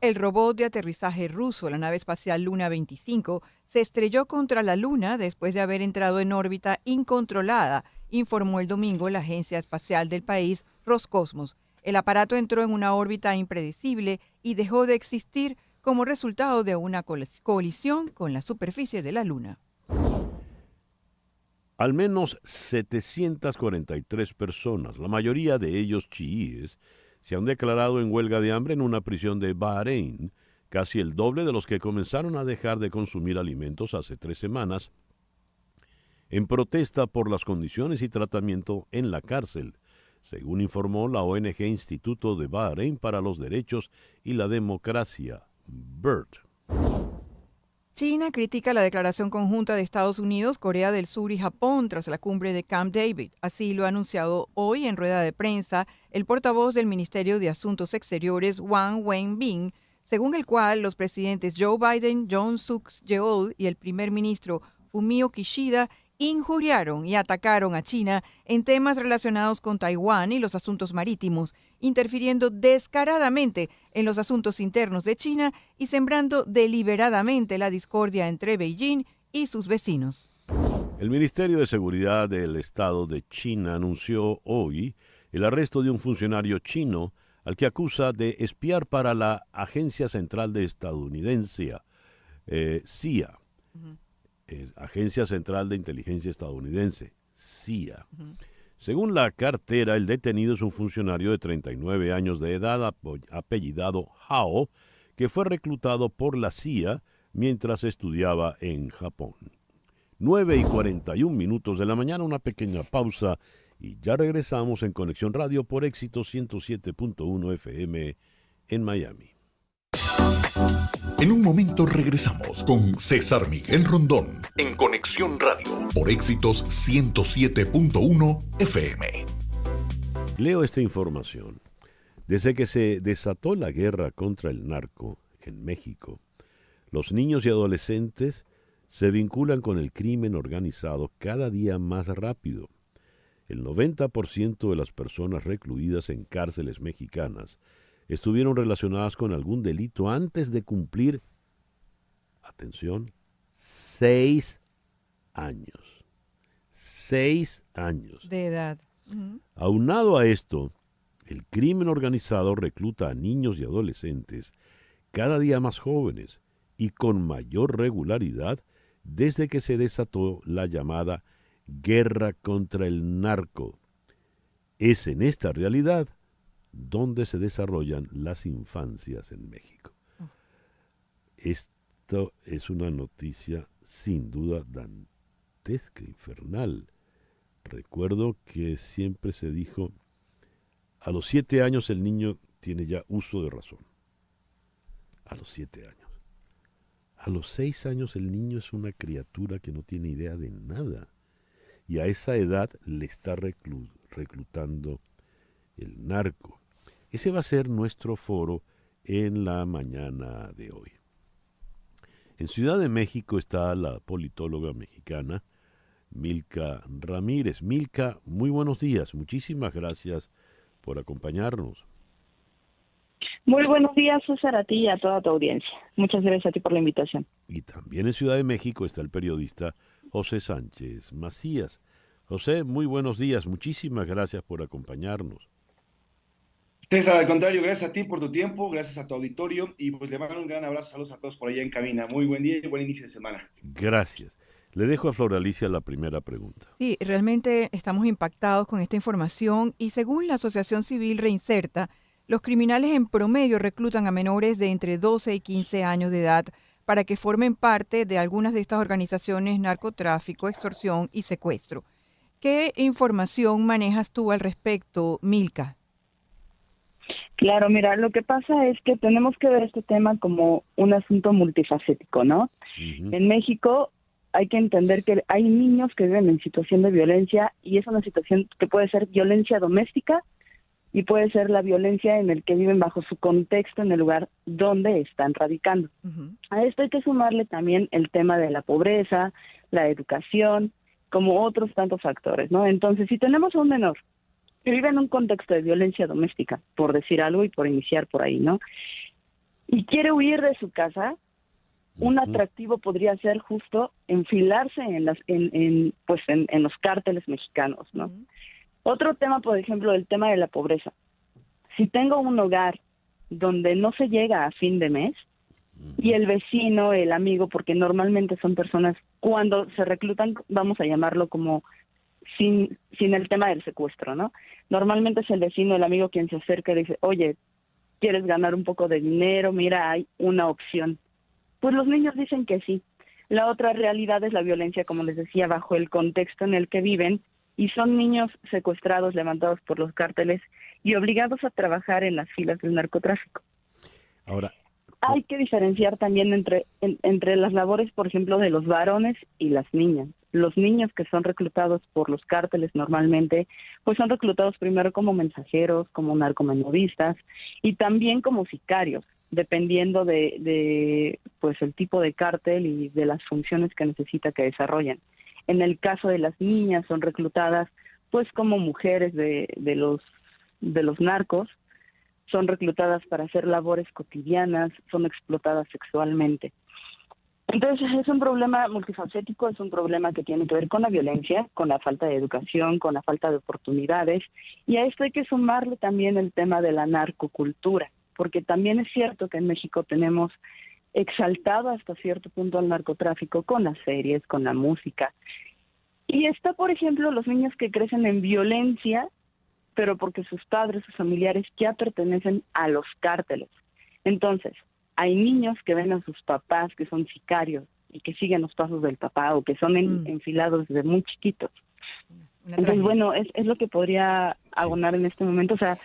El robot de aterrizaje ruso, la nave espacial Luna 25, se estrelló contra la Luna después de haber entrado en órbita incontrolada, informó el domingo la agencia espacial del país, Roscosmos. El aparato entró en una órbita impredecible y dejó de existir como resultado de una colisión con la superficie de la Luna. Al menos 743 personas, la mayoría de ellos chiíes, se han declarado en huelga de hambre en una prisión de Bahrein, casi el doble de los que comenzaron a dejar de consumir alimentos hace 3 semanas, en protesta por las condiciones y tratamiento en la cárcel, según informó la ONG Instituto de Bahrein para los Derechos y la Democracia, BIRD. China critica la declaración conjunta de Estados Unidos, Corea del Sur y Japón tras la cumbre de Camp David. Así lo ha anunciado hoy en rueda de prensa el portavoz del Ministerio de Asuntos Exteriores, Wang Wenbin, según el cual los presidentes Joe Biden, John Suk-yeol y el primer ministro Fumio Kishida injuriaron y atacaron a China en temas relacionados con Taiwán y los asuntos marítimos, interfiriendo descaradamente en los asuntos internos de China y sembrando deliberadamente la discordia entre Beijing y sus vecinos. El Ministerio de Seguridad del Estado de China anunció hoy el arresto de un funcionario chino al que acusa de espiar para la Agencia Central de Estadounidense, CIA. Agencia Central de Inteligencia Estadounidense, CIA. Según la cartera, el detenido es un funcionario de 39 años de edad apellidado Hao, que fue reclutado por la CIA mientras estudiaba en Japón. 9:41 de la mañana, una pequeña pausa y ya regresamos en Conexión Radio por Éxito 107.1 FM en Miami. En un momento regresamos con César Miguel Rondón en Conexión Radio por Éxitos 107.1 FM. Leo esta información. Desde que se desató la guerra contra el narco en México, los niños y adolescentes se vinculan con el crimen organizado cada día más rápido. El 90% de las personas recluidas en cárceles mexicanas estuvieron relacionadas con algún delito antes de cumplir, atención, 6 años. 6 años. De edad. Aunado a esto, el crimen organizado recluta a niños y adolescentes cada día más jóvenes y con mayor regularidad desde que se desató la llamada guerra contra el narco. Es en esta realidad donde se desarrollan las infancias en México. Esto es una noticia sin duda dantesca, infernal. Recuerdo que siempre se dijo, a los 7 años el niño tiene ya uso de razón. A los 7 años. A los 6 años el niño es una criatura que no tiene idea de nada. Y a esa edad le está reclutando el narco. Ese va a ser nuestro foro en la mañana de hoy. En Ciudad de México está la politóloga mexicana Milka Ramírez. Milka, muy buenos días. Muchísimas gracias por acompañarnos. Muy buenos días, César, a ti y a toda tu audiencia. Muchas gracias a ti por la invitación. Y también en Ciudad de México está el periodista José Sánchez Macías. José, muy buenos días. Muchísimas gracias por acompañarnos. César, al contrario, gracias a ti por tu tiempo, gracias a tu auditorio y pues le mando un gran abrazo, saludos a todos por allá en cabina. Muy buen día y buen inicio de semana. Gracias. Le dejo a Flor Alicia la primera pregunta. Sí, realmente estamos impactados con esta información y según la Asociación Civil Reinserta, los criminales en promedio reclutan a menores de entre 12 y 15 años de edad para que formen parte de algunas de estas organizaciones: narcotráfico, extorsión y secuestro. ¿Qué información manejas tú al respecto, Milka? Claro, mira, lo que pasa es que tenemos que ver este tema como un asunto multifacético, ¿no? En México hay que entender que hay niños que viven en situación de violencia y es una situación que puede ser violencia doméstica y puede ser la violencia en el que viven bajo su contexto en el lugar donde están radicando. A esto hay que sumarle también el tema de la pobreza, la educación, como otros tantos factores, ¿no? Entonces, si tenemos a un menor que vive en un contexto de violencia doméstica, por decir algo y por iniciar por ahí, ¿no? Y quiere huir de su casa, un atractivo podría ser justo enfilarse en los cárteles mexicanos, ¿no? Otro tema, por ejemplo, el tema de la pobreza. Si tengo un hogar donde no se llega a fin de mes y el vecino, el amigo, porque normalmente son personas, cuando se reclutan, vamos a llamarlo como sin el tema del secuestro, ¿no? Normalmente es el vecino, el amigo quien se acerca y dice, oye, ¿quieres ganar un poco de dinero? Mira, hay una opción. Pues los niños dicen que sí. La otra realidad es la violencia, como les decía, bajo el contexto en el que viven, y son niños secuestrados, levantados por los cárteles y obligados a trabajar en las filas del narcotráfico. Ahora, hay que diferenciar también entre las labores, por ejemplo, de los varones y las niñas. Los niños que son reclutados por los cárteles normalmente, pues son reclutados primero como mensajeros, como narcomenudistas y también como sicarios, dependiendo de pues el tipo de cártel y de las funciones que necesita que desarrollen. En el caso de las niñas son reclutadas pues como mujeres de los narcos, son reclutadas para hacer labores cotidianas, son explotadas sexualmente. Entonces es un problema multifacético, es un problema que tiene que ver con la violencia, con la falta de educación, con la falta de oportunidades, y a esto hay que sumarle también el tema de la narcocultura, porque también es cierto que en México tenemos exaltado hasta cierto punto al narcotráfico con las series, con la música. Y está, por ejemplo, los niños que crecen en violencia, pero porque sus padres, sus familiares ya pertenecen a los cárteles. Entonces, hay niños que ven a sus papás que son sicarios y que siguen los pasos del papá o que son enfilados desde muy chiquitos. Entonces, bueno, es lo que podría abonar en este momento. O sea,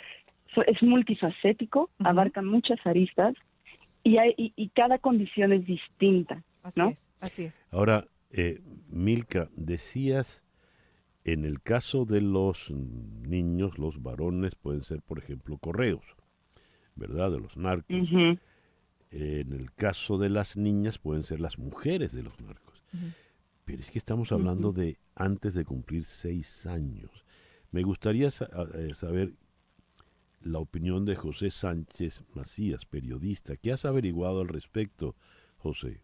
es multifacético, abarca muchas aristas y cada condición es distinta, ¿no? Así es. Ahora, Milka, decías, en el caso de los niños, los varones pueden ser, por ejemplo, correos, ¿verdad? De los narcos. En el caso de las niñas pueden ser las mujeres de los narcos. Pero es que estamos hablando de antes de cumplir 6 años. Me gustaría saber la opinión de José Sánchez Macías, periodista. ¿Qué has averiguado al respecto, José?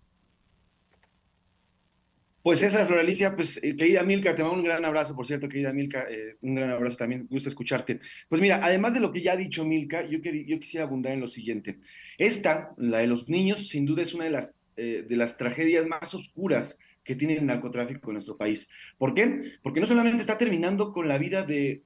Pues esa es Floralicia, pues querida Milka, te mando un gran abrazo, por cierto, querida Milka, un gran abrazo también, gusto escucharte. Pues mira, además de lo que ya ha dicho Milka, yo quisiera abundar en lo siguiente. Esta, la de los niños, sin duda es una de las tragedias más oscuras que tiene el narcotráfico en nuestro país. ¿Por qué? Porque no solamente está terminando con la vida de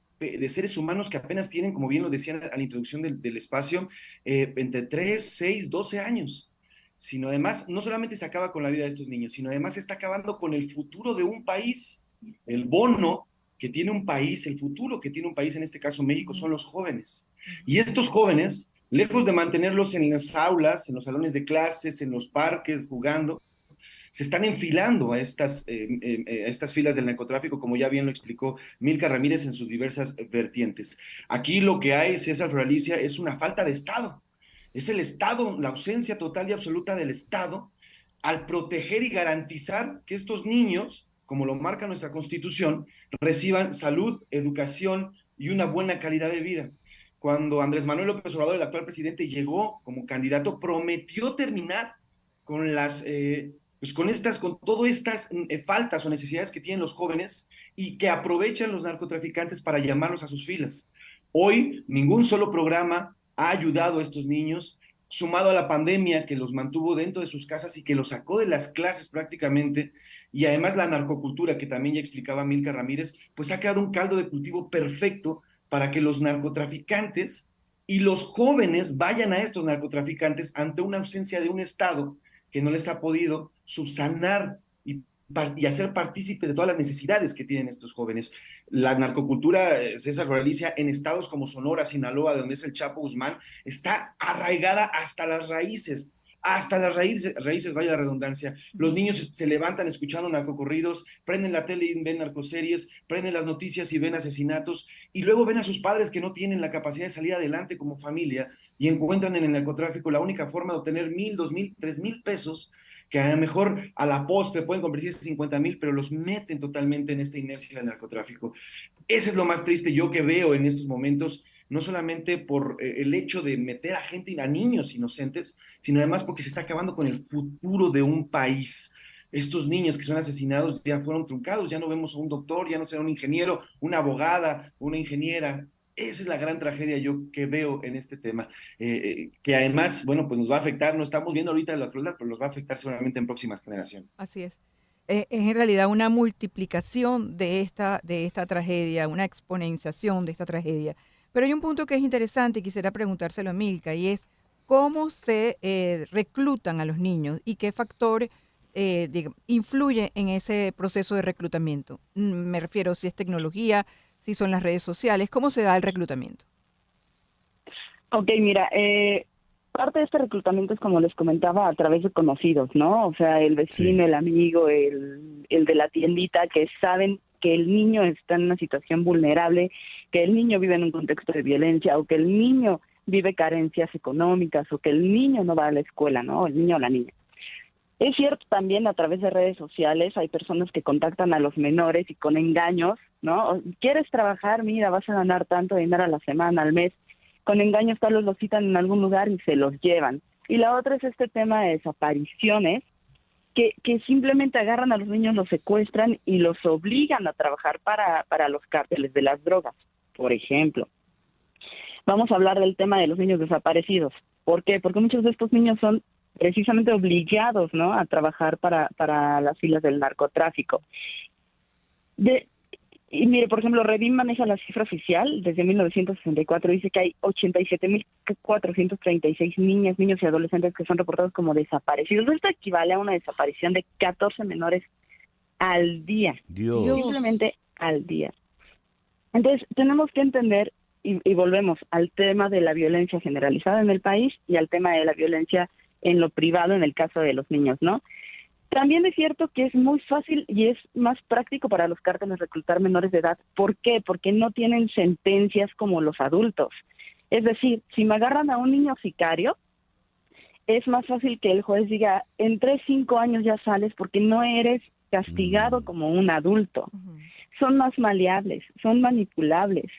seres humanos que apenas tienen, como bien lo decían a la introducción del espacio, entre 3, 6, 12 años, sino además, no solamente se acaba con la vida de estos niños, sino además se está acabando con el futuro de un país. El bono que tiene un país, el futuro que tiene un país, en este caso México, son los jóvenes. Y estos jóvenes, lejos de mantenerlos en las aulas, en los salones de clases, en los parques, jugando, se están enfilando a estas filas del narcotráfico, como ya bien lo explicó Milka Ramírez en sus diversas vertientes. Aquí lo que hay, César Floralicia, es una falta de Estado. Es el Estado, la ausencia total y absoluta del Estado, al proteger y garantizar que estos niños, como lo marca nuestra Constitución, reciban salud, educación y una buena calidad de vida. Cuando Andrés Manuel López Obrador, el actual presidente, llegó como candidato, prometió terminar con con todas estas faltas o necesidades que tienen los jóvenes y que aprovechan los narcotraficantes para llamarlos a sus filas. Hoy, ningún solo programa ha ayudado a estos niños, sumado a la pandemia que los mantuvo dentro de sus casas y que los sacó de las clases prácticamente, y además la narcocultura que también ya explicaba Milka Ramírez, pues ha creado un caldo de cultivo perfecto para que los narcotraficantes y los jóvenes vayan a estos narcotraficantes ante una ausencia de un Estado que no les ha podido subsanar y hacer partícipes de todas las necesidades que tienen estos jóvenes. La narcocultura, César Floralicia, en estados como Sonora, Sinaloa, de donde es el Chapo Guzmán, está arraigada hasta las raíces, vaya la redundancia. Los niños se levantan escuchando narcocorridos, prenden la tele y ven narcoseries, prenden las noticias y ven asesinatos, y luego ven a sus padres que no tienen la capacidad de salir adelante como familia, y encuentran en el narcotráfico la única forma de obtener 1,000, 2,000, 3,000 pesos, que a lo mejor a la postre pueden convertirse en 50,000, pero los meten totalmente en esta inercia del narcotráfico. Eso es lo más triste yo que veo en estos momentos, no solamente por el hecho de meter a niños inocentes, sino además porque se está acabando con el futuro de un país. Estos niños que son asesinados ya fueron truncados, ya no vemos a un doctor, ya no será un ingeniero, una abogada, una ingeniera. Esa es la gran tragedia yo que veo en este tema, que además, bueno, pues nos va a afectar, no estamos viendo ahorita la crueldad, pero nos va a afectar seguramente en próximas generaciones. Así es. Es en realidad una multiplicación de esta tragedia, una exponenciación de esta tragedia. Pero hay un punto que es interesante y quisiera preguntárselo a Milka, y es cómo se reclutan a los niños y qué factor influye en ese proceso de reclutamiento. Me refiero si es tecnología, si son las redes sociales, ¿cómo se da el reclutamiento? Ok, mira, parte de este reclutamiento es, como les comentaba, a través de conocidos, ¿no? O sea, el vecino, el amigo, el de la tiendita, que saben que el niño está en una situación vulnerable, que el niño vive en un contexto de violencia, o que el niño vive carencias económicas, o que el niño no va a la escuela, ¿no? El niño o la niña. Es cierto, también a través de redes sociales hay personas que contactan a los menores y con engaños, ¿no? ¿Quieres trabajar? Mira, vas a ganar tanto dinero a la semana, al mes. Con engaños tal vez los citan en algún lugar y se los llevan. Y la otra es este tema de desapariciones, que simplemente agarran a los niños, los secuestran y los obligan a trabajar para los cárteles de las drogas, por ejemplo. Vamos a hablar del tema de los niños desaparecidos. ¿Por qué? Porque muchos de estos niños son precisamente obligados, ¿no?, a trabajar para las filas del narcotráfico. Y mire, por ejemplo, Redim maneja la cifra oficial desde 1964, dice que hay 87.436 niños y adolescentes que son reportados como desaparecidos. Esto equivale a una desaparición de 14 menores al día. Dios. Simplemente al día. Entonces, tenemos que entender, y volvemos al tema de la violencia generalizada en el país y al tema de la violencia en lo privado en el caso de los niños, ¿no? También es cierto que es muy fácil y es más práctico para los cárteles reclutar menores de edad. ¿Por qué? Porque no tienen sentencias como los adultos. Es decir, si me agarran a un niño sicario, es más fácil que el juez diga, en 3-5 años ya sales porque no eres castigado como un adulto. Son más maleables, son manipulables.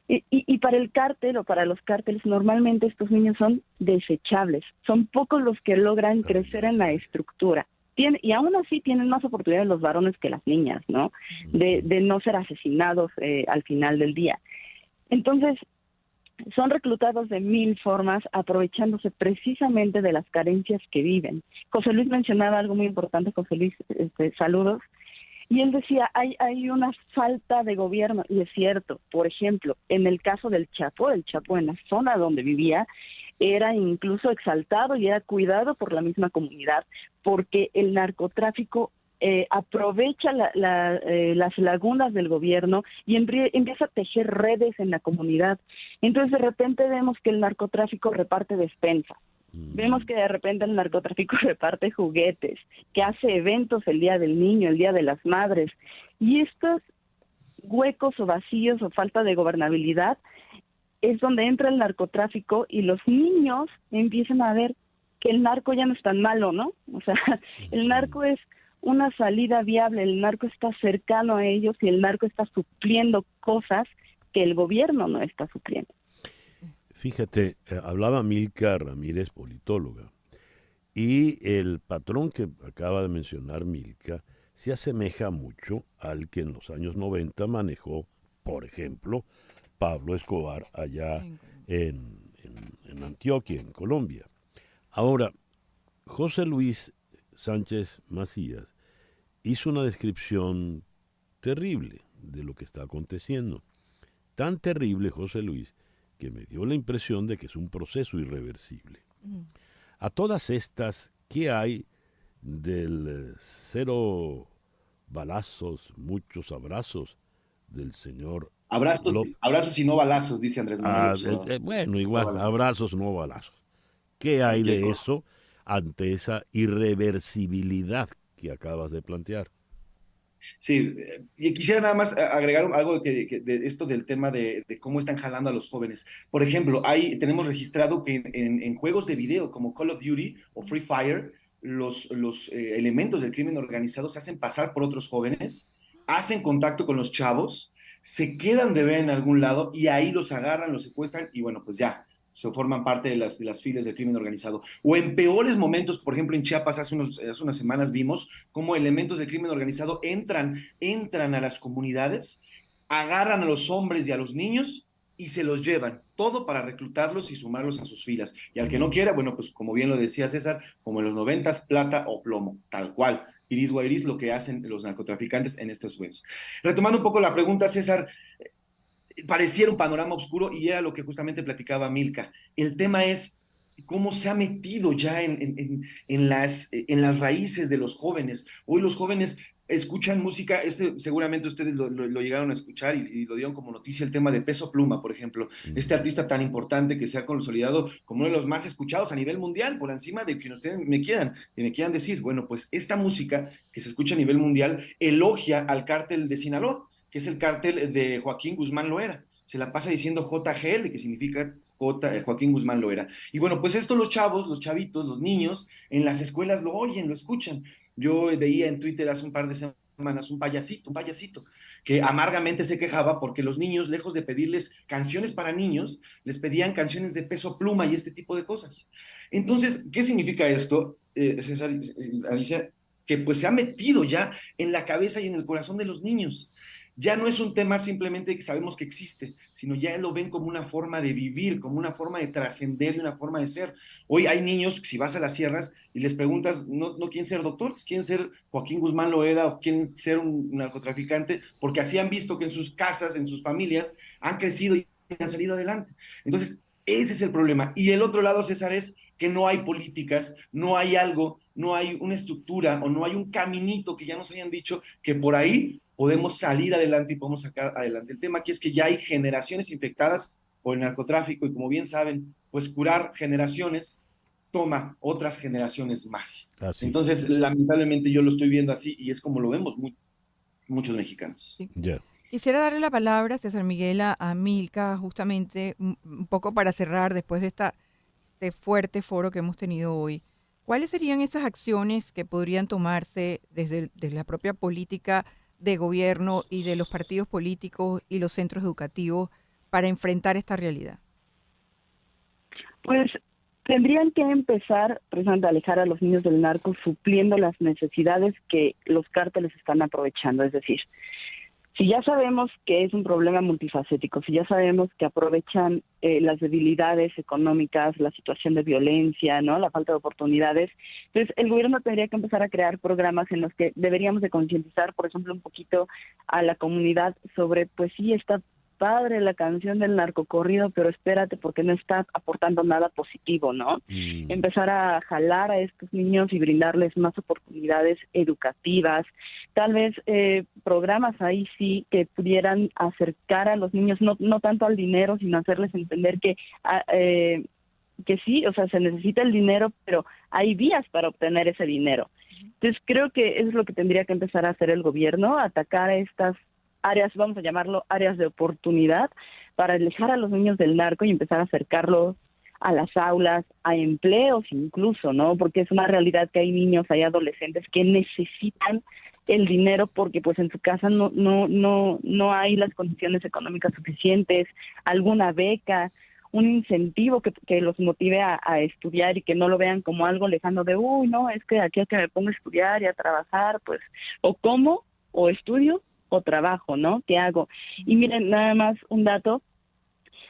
Y para el cártel o para los cárteles, normalmente estos niños son desechables. Son pocos los que logran crecer en la estructura. Y aún así tienen más oportunidades los varones que las niñas, ¿no? De no ser asesinados al final del día. Entonces, son reclutados de 1000 formas, aprovechándose precisamente de las carencias que viven. José Luis mencionaba algo muy importante. José Luis, saludos. Y él decía, hay una falta de gobierno, y es cierto. Por ejemplo, en el caso del Chapo, el Chapo en la zona donde vivía, era incluso exaltado y era cuidado por la misma comunidad, porque el narcotráfico aprovecha las lagunas del gobierno y empieza a tejer redes en la comunidad. Entonces de repente vemos que el narcotráfico reparte despensas, vemos que de repente el narcotráfico reparte juguetes, que hace eventos el Día del Niño, el Día de las Madres, y estos huecos o vacíos o falta de gobernabilidad es donde entra el narcotráfico y los niños empiezan a ver que el narco ya no es tan malo, ¿no? O sea, el narco es una salida viable, el narco está cercano a ellos y el narco está supliendo cosas que el gobierno no está supliendo. Fíjate, hablaba Milka Ramírez, politóloga, y el patrón que acaba de mencionar Milka se asemeja mucho al que en los años 90 manejó, por ejemplo, Pablo Escobar allá en Antioquia, en Colombia. Ahora, José Luis Sánchez Macías hizo una descripción terrible de lo que está aconteciendo. Tan terrible, José Luis, que me dio la impresión de que es un proceso irreversible. A todas estas, ¿qué hay del cero balazos, muchos abrazos del señor? Abrazos y no balazos, dice Andrés Manuel. Bueno, igual, abrazos, no balazos. ¿Qué hay de eso ante esa irreversibilidad que acabas de plantear? Sí, y quisiera nada más agregar algo de esto del tema de cómo están jalando a los jóvenes. Por ejemplo, tenemos registrado que en juegos de video como Call of Duty o Free Fire, los elementos del crimen organizado se hacen pasar por otros jóvenes, hacen contacto con los chavos, se quedan de ver en algún lado y ahí los agarran, los secuestran y bueno, pues ya, se forman parte de las filas del crimen organizado. O en peores momentos, por ejemplo, en Chiapas hace unas semanas vimos cómo elementos del crimen organizado entran a las comunidades, agarran a los hombres y a los niños y se los llevan, todo para reclutarlos y sumarlos a sus filas. Y al que no quiera, bueno, pues como bien lo decía César, como en los 90s, plata o plomo, tal cual. Iris o iris, lo que hacen los narcotraficantes en estos juegos. Retomando un poco la pregunta, César, pareciera un panorama oscuro y era lo que justamente platicaba Milka. El tema es cómo se ha metido ya en las raíces de los jóvenes. Hoy los jóvenes escuchan música, seguramente ustedes lo llegaron a escuchar y lo dieron como noticia, el tema de Peso Pluma, por ejemplo, este artista tan importante que se ha consolidado como uno de los más escuchados a nivel mundial, por encima de quien ustedes me quieran decir. Bueno, pues esta música que se escucha a nivel mundial elogia al cártel de Sinaloa, que es el cártel de Joaquín Guzmán Loera. Se la pasa diciendo JGL, que significa Joaquín Guzmán Loera. Y bueno, pues esto los chavos, los chavitos, los niños, en las escuelas lo oyen, lo escuchan. Yo veía en Twitter hace un par de semanas un payasito, que amargamente se quejaba porque los niños, lejos de pedirles canciones para niños, les pedían canciones de Peso Pluma y este tipo de cosas. Entonces, ¿qué significa esto, César, Alicia? Que pues se ha metido ya en la cabeza y en el corazón de los niños. ya no es un tema simplemente que sabemos que existe, sino ya lo ven como una forma de vivir, como una forma de trascender y una forma de ser. Hoy hay niños que si vas a las sierras y les preguntas, no quieren ser doctores, quieren ser Joaquín Guzmán Loera o quieren ser un narcotraficante, porque así han visto que en sus casas, en sus familias, han crecido y han salido adelante. Entonces, ese es el problema. Y el otro lado, César, es que no hay políticas, no hay algo, no hay una estructura o no hay un caminito que ya nos hayan dicho que por ahí podemos salir adelante y podemos sacar adelante. El tema aquí es que ya hay generaciones infectadas por el narcotráfico y como bien saben, pues curar generaciones toma otras generaciones más. Así. Entonces, lamentablemente yo lo estoy viendo así y es como lo vemos muchos mexicanos. Sí. Ya. Quisiera darle la palabra, César Miguel, a Milka, justamente un poco para cerrar después de este fuerte foro que hemos tenido hoy. ¿Cuáles serían esas acciones que podrían tomarse desde la propia política de gobierno y de los partidos políticos y los centros educativos para enfrentar esta realidad? Pues tendrían que empezar precisamente a alejar a los niños del narco, supliendo las necesidades que los cárteles están aprovechando. Es decir, si ya sabemos que es un problema multifacético, si ya sabemos que aprovechan las debilidades económicas, la situación de violencia, ¿no?, la falta de oportunidades, entonces el gobierno tendría que empezar a crear programas en los que deberíamos de concientizar, por ejemplo, un poquito a la comunidad sobre, pues sí, está padre la canción del narcocorrido, pero espérate porque no está aportando nada positivo, ¿no? Empezar a jalar a estos niños y brindarles más oportunidades educativas, tal vez programas ahí sí que pudieran acercar a los niños, no tanto al dinero, sino hacerles entender que sí, o sea, se necesita el dinero, pero hay vías para obtener ese dinero. Entonces creo que eso es lo que tendría que empezar a hacer el gobierno, atacar a estas áreas, vamos a llamarlo áreas de oportunidad, para alejar a los niños del narco y empezar a acercarlos a las aulas, a empleos incluso, ¿no? Porque es una realidad que hay niños, hay adolescentes que necesitan el dinero porque pues en su casa no hay las condiciones económicas suficientes, alguna beca, un incentivo que los motive a estudiar y que no lo vean como algo lejano de, uy, no, es que aquí a que me pongo a estudiar y a trabajar, pues, o como, o estudio, o trabajo, ¿no? ¿Qué hago? Y miren, nada más un dato,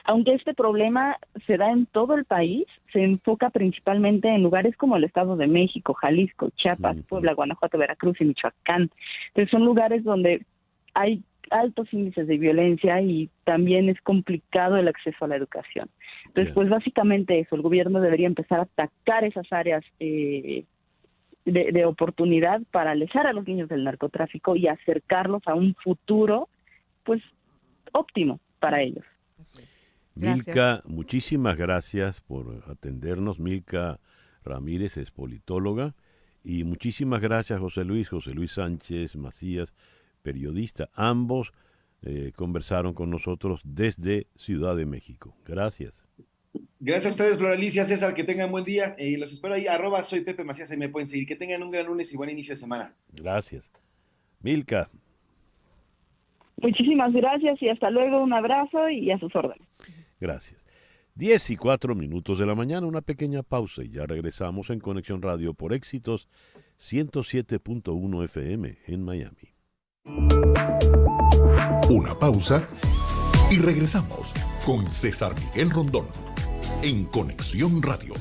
aunque este problema se da en todo el país, se enfoca principalmente en lugares como el Estado de México, Jalisco, Chiapas, Puebla, Guanajuato, Veracruz y Michoacán. Entonces son lugares donde hay altos índices de violencia y también es complicado el acceso a la educación. Entonces, pues básicamente eso, el gobierno debería empezar a atacar esas áreas de oportunidad para alejar a los niños del narcotráfico y acercarlos a un futuro, pues, óptimo para ellos. Gracias. Milka, muchísimas gracias por atendernos. Milka Ramírez es politóloga y muchísimas gracias José Luis Sánchez Macías, periodista. Ambos conversaron con nosotros desde Ciudad de México. Gracias. Gracias a ustedes, Flor Alicia, César, que tengan buen día y los espero ahí, @soy Pepe Macías, ahí me pueden seguir. Que tengan un gran lunes y buen inicio de semana. Gracias. Milka. Muchísimas gracias y hasta luego, un abrazo y a sus órdenes. Gracias. 10:04 de la mañana, una pequeña pausa y ya regresamos en Conexión Radio por Éxitos 107.1 FM en Miami. Una pausa y regresamos con César Miguel Rondón en Conexión Radio.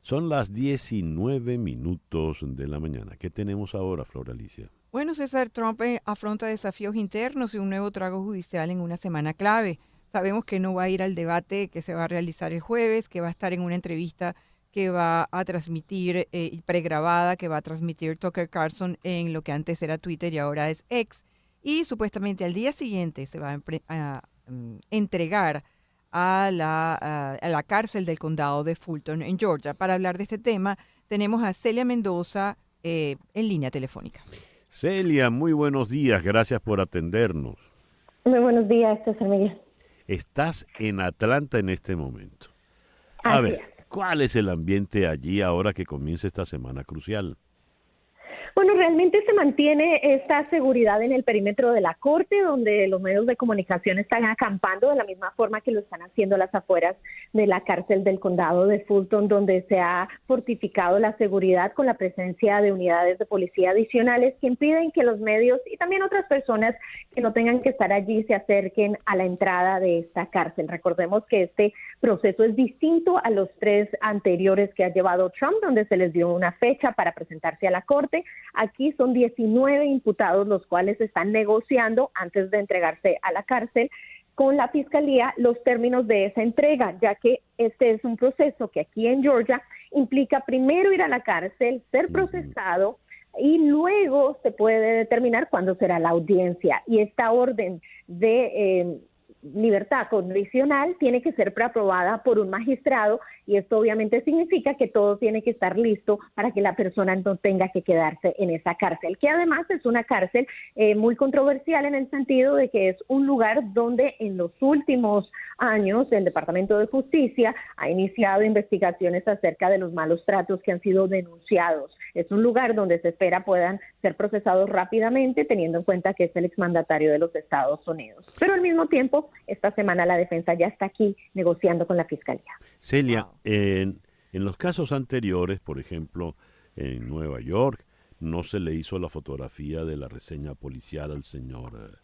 Son las 19:00 de la mañana. ¿Qué tenemos ahora, Flor Alicia? Bueno, César, Trump afronta desafíos internos y un nuevo trago judicial en una semana clave. Sabemos que no va a ir al debate que se va a realizar el jueves, que va a estar en una entrevista que va a transmitir, pregrabada, que va a transmitir Tucker Carlson en lo que antes era Twitter y ahora es X. Y supuestamente al día siguiente se va a entregar a la cárcel del condado de Fulton, en Georgia. Para hablar de este tema, tenemos a Celia Mendoza en línea telefónica. Celia, muy buenos días. Gracias por atendernos. Muy buenos días, César Miguel. Estás en Atlanta en este momento. A ver, ¿cuál es el ambiente allí ahora que comienza esta semana crucial? Bueno, realmente se mantiene esta seguridad en el perímetro de la corte, donde los medios de comunicación están acampando de la misma forma que lo están haciendo a las afueras de la cárcel del condado de Fulton, donde se ha fortificado la seguridad con la presencia de unidades de policía adicionales que impiden que los medios y también otras personas que no tengan que estar allí se acerquen a la entrada de esta cárcel. Recordemos que este proceso es distinto a los 3 anteriores que ha llevado Trump, donde se les dio una fecha para presentarse a la corte. Aquí son 19 imputados los cuales están negociando antes de entregarse a la cárcel con la fiscalía los términos de esa entrega, ya que este es un proceso que aquí en Georgia implica primero ir a la cárcel, ser procesado y luego se puede determinar cuándo será la audiencia. Y esta orden de libertad condicional tiene que ser preaprobada por un magistrado y esto obviamente significa que todo tiene que estar listo para que la persona no tenga que quedarse en esa cárcel, que además es una cárcel muy controversial en el sentido de que es un lugar donde en los últimos años el Departamento de Justicia ha iniciado investigaciones acerca de los malos tratos que han sido denunciados. Es un lugar donde se espera puedan ser procesados rápidamente, teniendo en cuenta que es el exmandatario de los Estados Unidos. Pero al mismo tiempo, esta semana la defensa ya está aquí negociando con la fiscalía. Celia, en los casos anteriores, por ejemplo, en Nueva York, no se le hizo la fotografía de la reseña policial al señor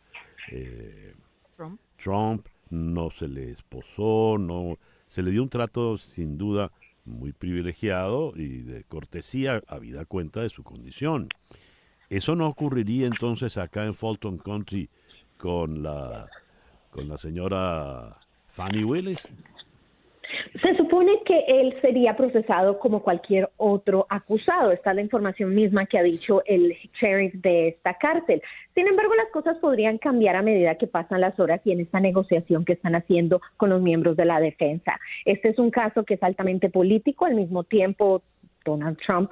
Trump, no se le esposó, no se le dio un trato sin duda muy privilegiado y de cortesía, habida cuenta de su condición. ¿Eso no ocurriría entonces acá en Fulton County con la señora Fannie Willis? Se supone que él sería procesado como cualquier otro acusado. Esta es la información misma que ha dicho el sheriff de esta cárcel. Sin embargo, las cosas podrían cambiar a medida que pasan las horas y en esta negociación que están haciendo con los miembros de la defensa. Este es un caso que es altamente político, al mismo tiempo Donald Trump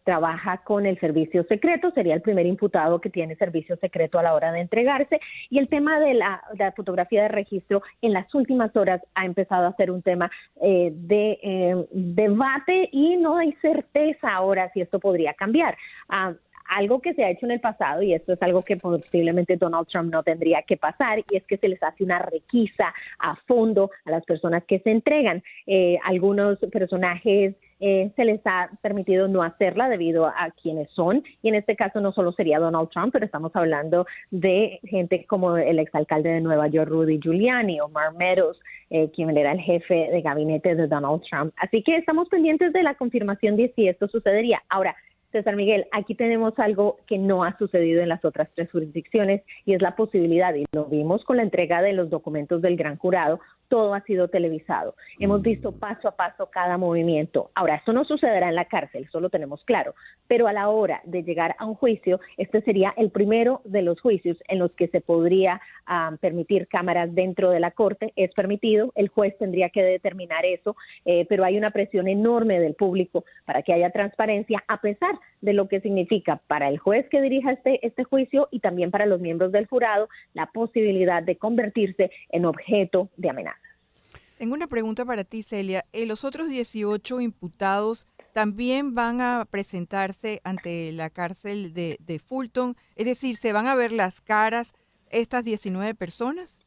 trabaja con el servicio secreto, sería el primer imputado que tiene servicio secreto a la hora de entregarse, y el tema de la fotografía de registro en las últimas horas ha empezado a ser un tema de debate y no hay certeza ahora si esto podría cambiar. Algo que se ha hecho en el pasado, y esto es algo que posiblemente Donald Trump no tendría que pasar, y es que se les hace una requisa a fondo a las personas que se entregan. Algunos personajes se les ha permitido no hacerla debido a quienes son, y en este caso no solo sería Donald Trump, pero estamos hablando de gente como el exalcalde de Nueva York, Rudy Giuliani, o Mark Meadows, quien era el jefe de gabinete de Donald Trump. Así que estamos pendientes de la confirmación de si esto sucedería. Ahora, César Miguel, aquí tenemos algo que no ha sucedido en las otras 3 jurisdicciones y es la posibilidad, y lo vimos con la entrega de los documentos del gran jurado, todo ha sido televisado. Hemos visto paso a paso cada movimiento. Ahora, eso no sucederá en la cárcel, eso lo tenemos claro, pero a la hora de llegar a un juicio, este sería el primero de los juicios en los que se podría permitir cámaras dentro de la corte. Es permitido, el juez tendría que determinar eso, pero hay una presión enorme del público para que haya transparencia, a pesar de lo que significa para el juez que dirija este juicio y también para los miembros del jurado la posibilidad de convertirse en objeto de amenaza. Tengo una pregunta para ti, Celia. ¿Los otros 18 imputados también van a presentarse ante la cárcel de Fulton? Es decir, ¿se van a ver las caras estas 19 personas?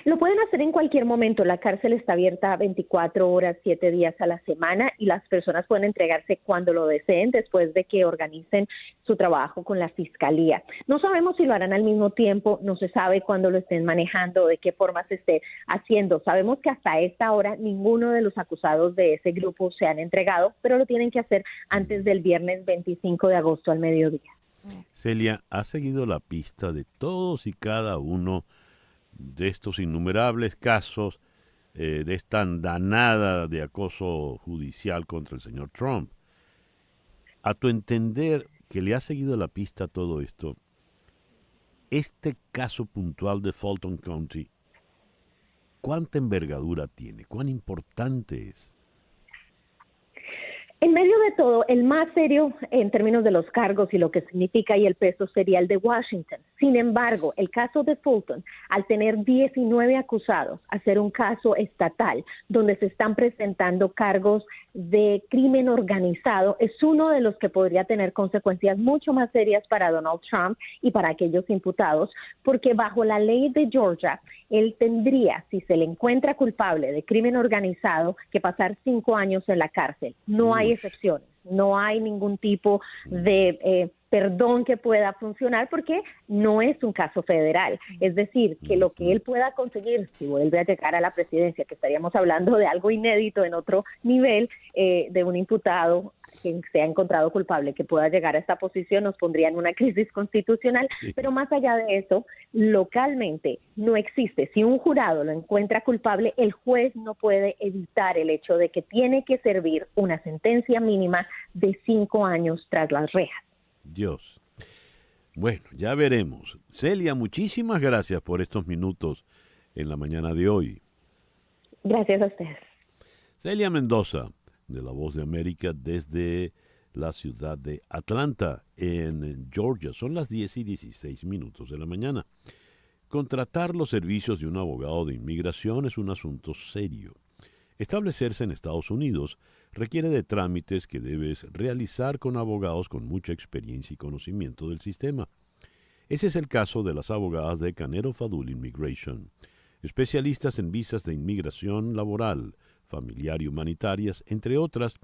Lo pueden hacer en cualquier momento. La cárcel está abierta 24 horas, 7 días a la semana, y las personas pueden entregarse cuando lo deseen después de que organicen su trabajo con la fiscalía. No sabemos si lo harán al mismo tiempo, no se sabe cuándo lo estén manejando, de qué forma se esté haciendo. Sabemos que hasta esta hora ninguno de los acusados de ese grupo se han entregado, pero lo tienen que hacer antes del viernes 25 de agosto al mediodía. Celia, ¿ha seguido la pista de todos y cada uno de estos innumerables casos de esta andanada de acoso judicial contra el señor Trump? A tu entender, que le ha seguido la pista a todo esto, este caso puntual de Fulton County, ¿cuánta envergadura tiene? ¿Cuán importante es? En medio de todo, el más serio en términos de los cargos y lo que significa y el peso sería el de Washington. Sin embargo, el caso de Fulton, al tener 19 acusados, al ser un caso estatal donde se están presentando cargos de crimen organizado, es uno de los que podría tener consecuencias mucho más serias para Donald Trump y para aquellos imputados, porque bajo la ley de Georgia, él tendría, si se le encuentra culpable de crimen organizado, que pasar 5 años en la cárcel. No hay excepciones, no hay ningún tipo de perdón que pueda funcionar porque no es un caso federal. Es decir, que lo que él pueda conseguir si vuelve a llegar a la presidencia, que estaríamos hablando de algo inédito en otro nivel, de un imputado que se ha encontrado culpable, que pueda llegar a esta posición, nos pondría en una crisis constitucional. Pero más allá de eso, localmente no existe. Si un jurado lo encuentra culpable, el juez no puede evitar el hecho de que tiene que servir una sentencia mínima de 5 años tras las rejas. Dios. Bueno, ya veremos. Celia, muchísimas gracias por estos minutos en la mañana de hoy. Gracias a ustedes. Celia Mendoza, de La Voz de América, desde la ciudad de Atlanta, en Georgia. Son las 10:16 de la mañana. Contratar los servicios de un abogado de inmigración es un asunto serio. Establecerse en Estados Unidos requiere de trámites que debes realizar con abogados con mucha experiencia y conocimiento del sistema. Ese es el caso de las abogadas de Canero Fadul Immigration, especialistas en visas de inmigración laboral, familiar y humanitarias, entre otras,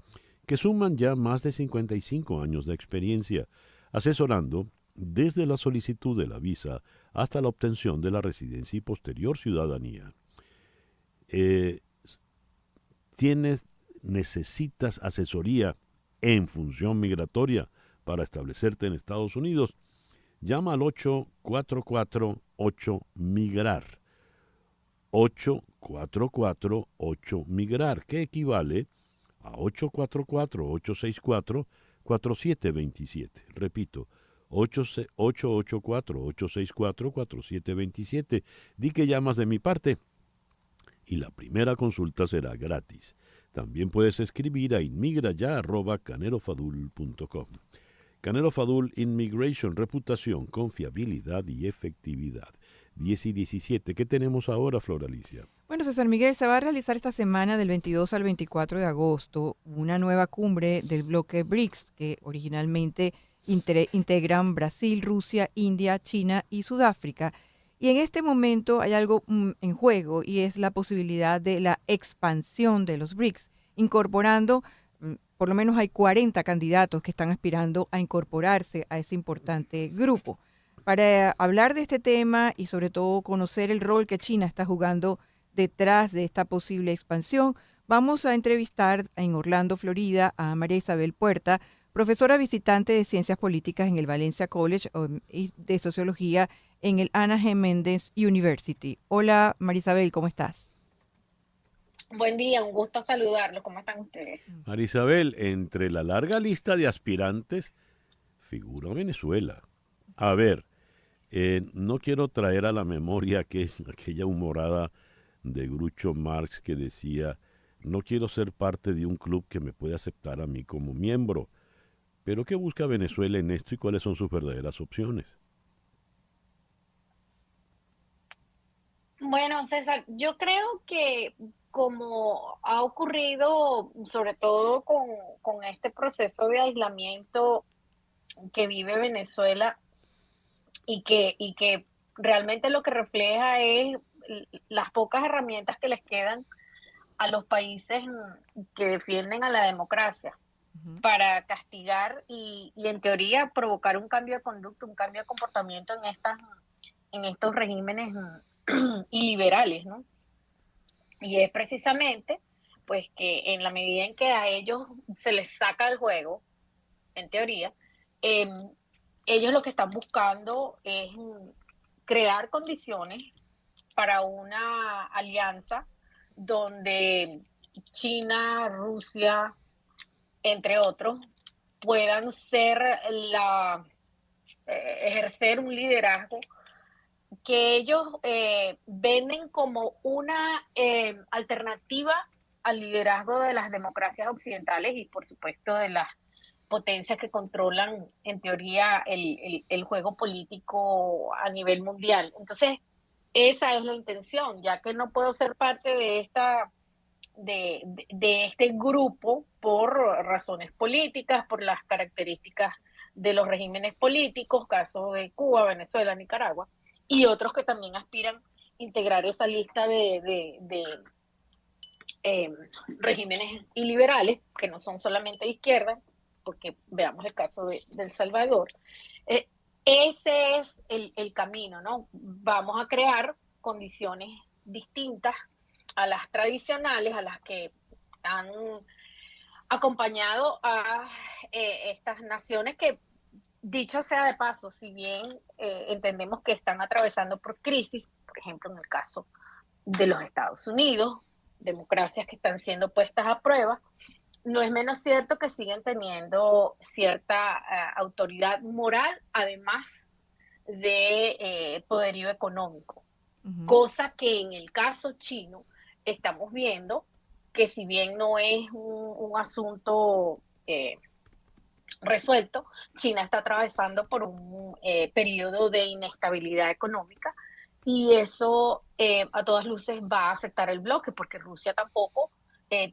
que suman ya más de 55 años de experiencia, asesorando desde la solicitud de la visa hasta la obtención de la residencia y posterior ciudadanía. Necesitas asesoría en función migratoria para establecerte en Estados Unidos, llama al 844-8-MIGRAR. 844-8-MIGRAR, que equivale a 844-864-4727. Repito, 884-864-4727. Di que llamas de mi parte y la primera consulta será gratis. También puedes escribir a inmigraya@canerofadul.com. Canero Fadul Immigration, reputación, confiabilidad y efectividad. 10:17. ¿Qué tenemos ahora, Flor Alicia? Bueno, César Miguel, se va a realizar esta semana del 22 al 24 de agosto una nueva cumbre del bloque BRICS, que originalmente integran Brasil, Rusia, India, China y Sudáfrica. Y en este momento hay algo en juego y es la posibilidad de la expansión de los BRICS, incorporando, por lo menos hay 40 candidatos que están aspirando a incorporarse a ese importante grupo. Para hablar de este tema y sobre todo conocer el rol que China está jugando detrás de esta posible expansión, vamos a entrevistar en Orlando, Florida, a María Isabel Puerta, profesora visitante de Ciencias Políticas en el Valencia College y de Sociología en el Anna G. Mendes University. Hola, María Isabel, ¿cómo estás? Buen día, un gusto saludarlos. ¿Cómo están ustedes? María Isabel, entre la larga lista de aspirantes figura Venezuela. A ver, no quiero traer a la memoria aquella humorada de Groucho Marx que decía: no quiero ser parte de un club que me puede aceptar a mí como miembro. Pero ¿qué busca Venezuela en esto y cuáles son sus verdaderas opciones? Bueno, César, yo creo que como ha ocurrido, sobre todo con este proceso de aislamiento que vive Venezuela y que realmente lo que refleja es las pocas herramientas que les quedan a los países que defienden a la democracia para castigar y en teoría provocar un cambio de conducta, un cambio de comportamiento en estos regímenes iliberales, ¿no? Y es precisamente pues que en la medida en que a ellos se les saca el juego, en teoría, ellos lo que están buscando es crear condiciones para una alianza donde China, Rusia, entre otros, puedan ejercer un liderazgo que ellos venden como una alternativa al liderazgo de las democracias occidentales y por supuesto de las potencias que controlan en teoría el juego político a nivel mundial. Entonces, esa es la intención, ya que no puedo ser parte de este grupo por razones políticas, por las características de los regímenes políticos, caso de Cuba, Venezuela, Nicaragua, y otros que también aspiran a integrar esa lista de regímenes iliberales, que no son solamente de izquierda, porque veamos el caso de El Salvador. Ese es el camino, ¿no? Vamos a crear condiciones distintas a las tradicionales, a las que han acompañado a estas naciones que, dicho sea de paso, si bien entendemos que están atravesando por crisis, por ejemplo en el caso de los Estados Unidos, democracias que están siendo puestas a prueba, no es menos cierto que siguen teniendo cierta autoridad moral, además de poderío económico. Cosa que en el caso chino estamos viendo que si bien no es un asunto resuelto, China está atravesando por un periodo de inestabilidad económica y eso a todas luces va a afectar el bloque porque Rusia tampoco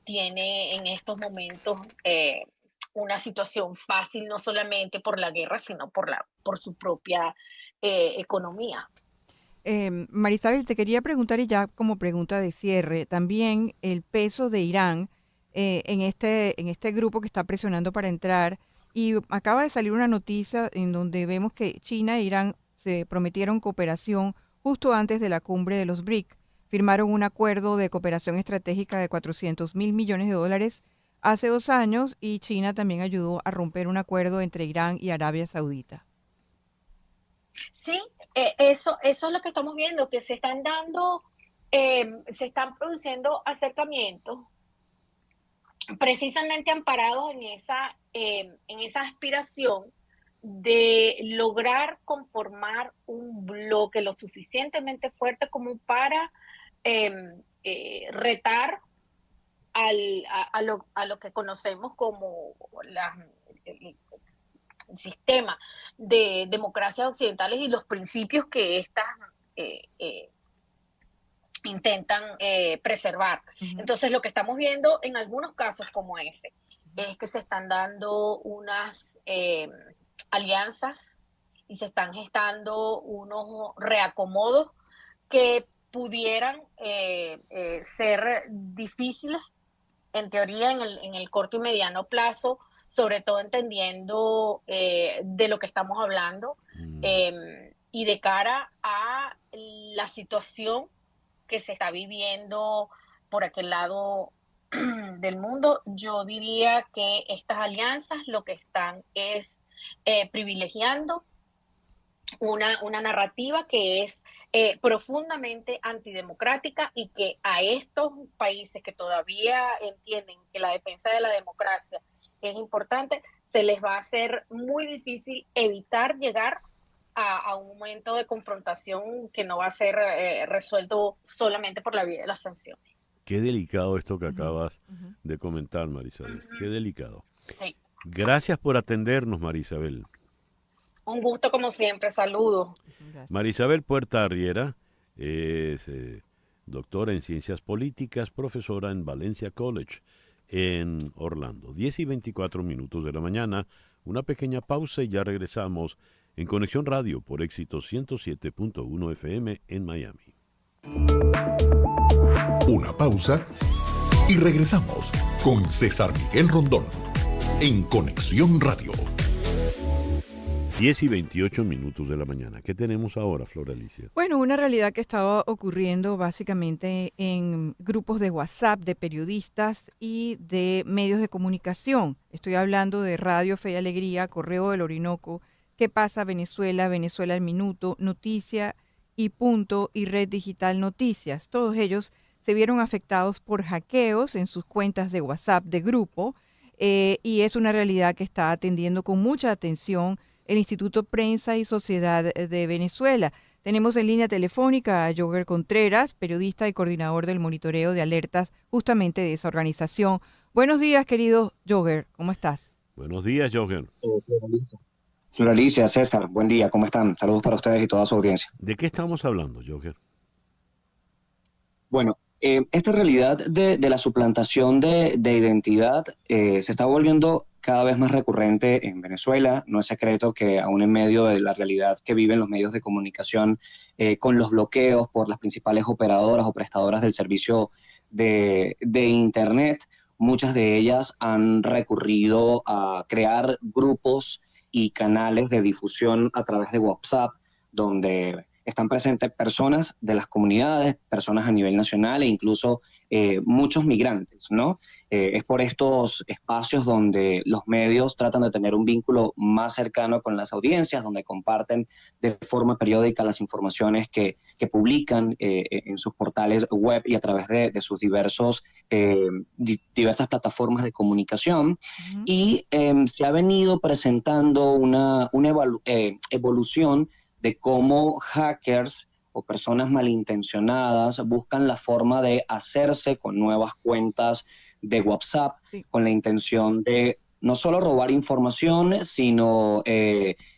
tiene en estos momentos una situación fácil, no solamente por la guerra, sino por su propia economía. Marisabel, te quería preguntar, y ya como pregunta de cierre, también el peso de Irán en este grupo que está presionando para entrar. Y acaba de salir una noticia en donde vemos que China e Irán se prometieron cooperación justo antes de la cumbre de los BRIC. Firmaron un acuerdo de cooperación estratégica de $400 mil millones hace 2 años y China también ayudó a romper un acuerdo entre Irán y Arabia Saudita. Sí, eso es lo que estamos viendo, que se están produciendo acercamientos precisamente amparados en esa aspiración de lograr conformar un bloque lo suficientemente fuerte como para retar a lo que conocemos como el sistema de democracias occidentales y los principios que éstas intentan preservar. Entonces, lo que estamos viendo en algunos casos como ese es que se están dando unas alianzas y se están gestando unos reacomodos que pudieran ser difíciles en teoría en el corto y mediano plazo, sobre todo entendiendo de lo que estamos hablando y de cara a la situación que se está viviendo por aquel lado del mundo. Yo diría que estas alianzas lo que están es privilegiando una narrativa que es profundamente antidemocrática y que a estos países que todavía entienden que la defensa de la democracia es importante, se les va a hacer muy difícil evitar llegar a un momento de confrontación que no va a ser resuelto solamente por la vía de las sanciones. Qué delicado esto que acabas de comentar, Marisabel. Qué delicado. Sí. Gracias por atendernos, Marisabel. Un gusto como siempre. Saludos. Marisabel Puerta Arriera es doctora en Ciencias Políticas, profesora en Valencia College en Orlando. 10:24 de la mañana. Una pequeña pausa y ya regresamos en Conexión Radio por Éxito 107.1 FM en Miami. Una pausa y regresamos con César Miguel Rondón en Conexión Radio. 10:28 de la mañana. ¿Qué tenemos ahora, Flor Alicia? Bueno, una realidad que estaba ocurriendo básicamente en grupos de WhatsApp de periodistas y de medios de comunicación. Estoy hablando de Radio Fe y Alegría, Correo del Orinoco, ¿Qué pasa Venezuela?, Venezuela al Minuto, Noticia y Punto y Red Digital Noticias. Todos ellos se vieron afectados por hackeos en sus cuentas de WhatsApp de grupo y es una realidad que está atendiendo con mucha atención el Instituto Prensa y Sociedad de Venezuela. Tenemos en línea telefónica a Joger Contreras, periodista y coordinador del monitoreo de alertas justamente de esa organización. Buenos días, querido Joger, ¿cómo estás? Buenos días, Joger. Señora Alicia, César, buen día, ¿cómo están? Saludos para ustedes y toda su audiencia. ¿De qué estamos hablando, Joger? Bueno, esta realidad de la suplantación de identidad se está volviendo cada vez más recurrente en Venezuela. No es secreto que aún en medio de la realidad que viven los medios de comunicación con los bloqueos por las principales operadoras o prestadoras del servicio de Internet, muchas de ellas han recurrido a crear grupos y canales de difusión a través de WhatsApp, donde están presentes personas de las comunidades, personas a nivel nacional e incluso muchos migrantes, ¿no? Es por estos espacios donde los medios tratan de tener un vínculo más cercano con las audiencias, donde comparten de forma periódica las informaciones que publican en sus portales web y a través de sus diversas plataformas de comunicación. Y se ha venido presentando una evolución de cómo hackers o personas malintencionadas buscan la forma de hacerse con nuevas cuentas de WhatsApp, con la intención de no solo robar información, sino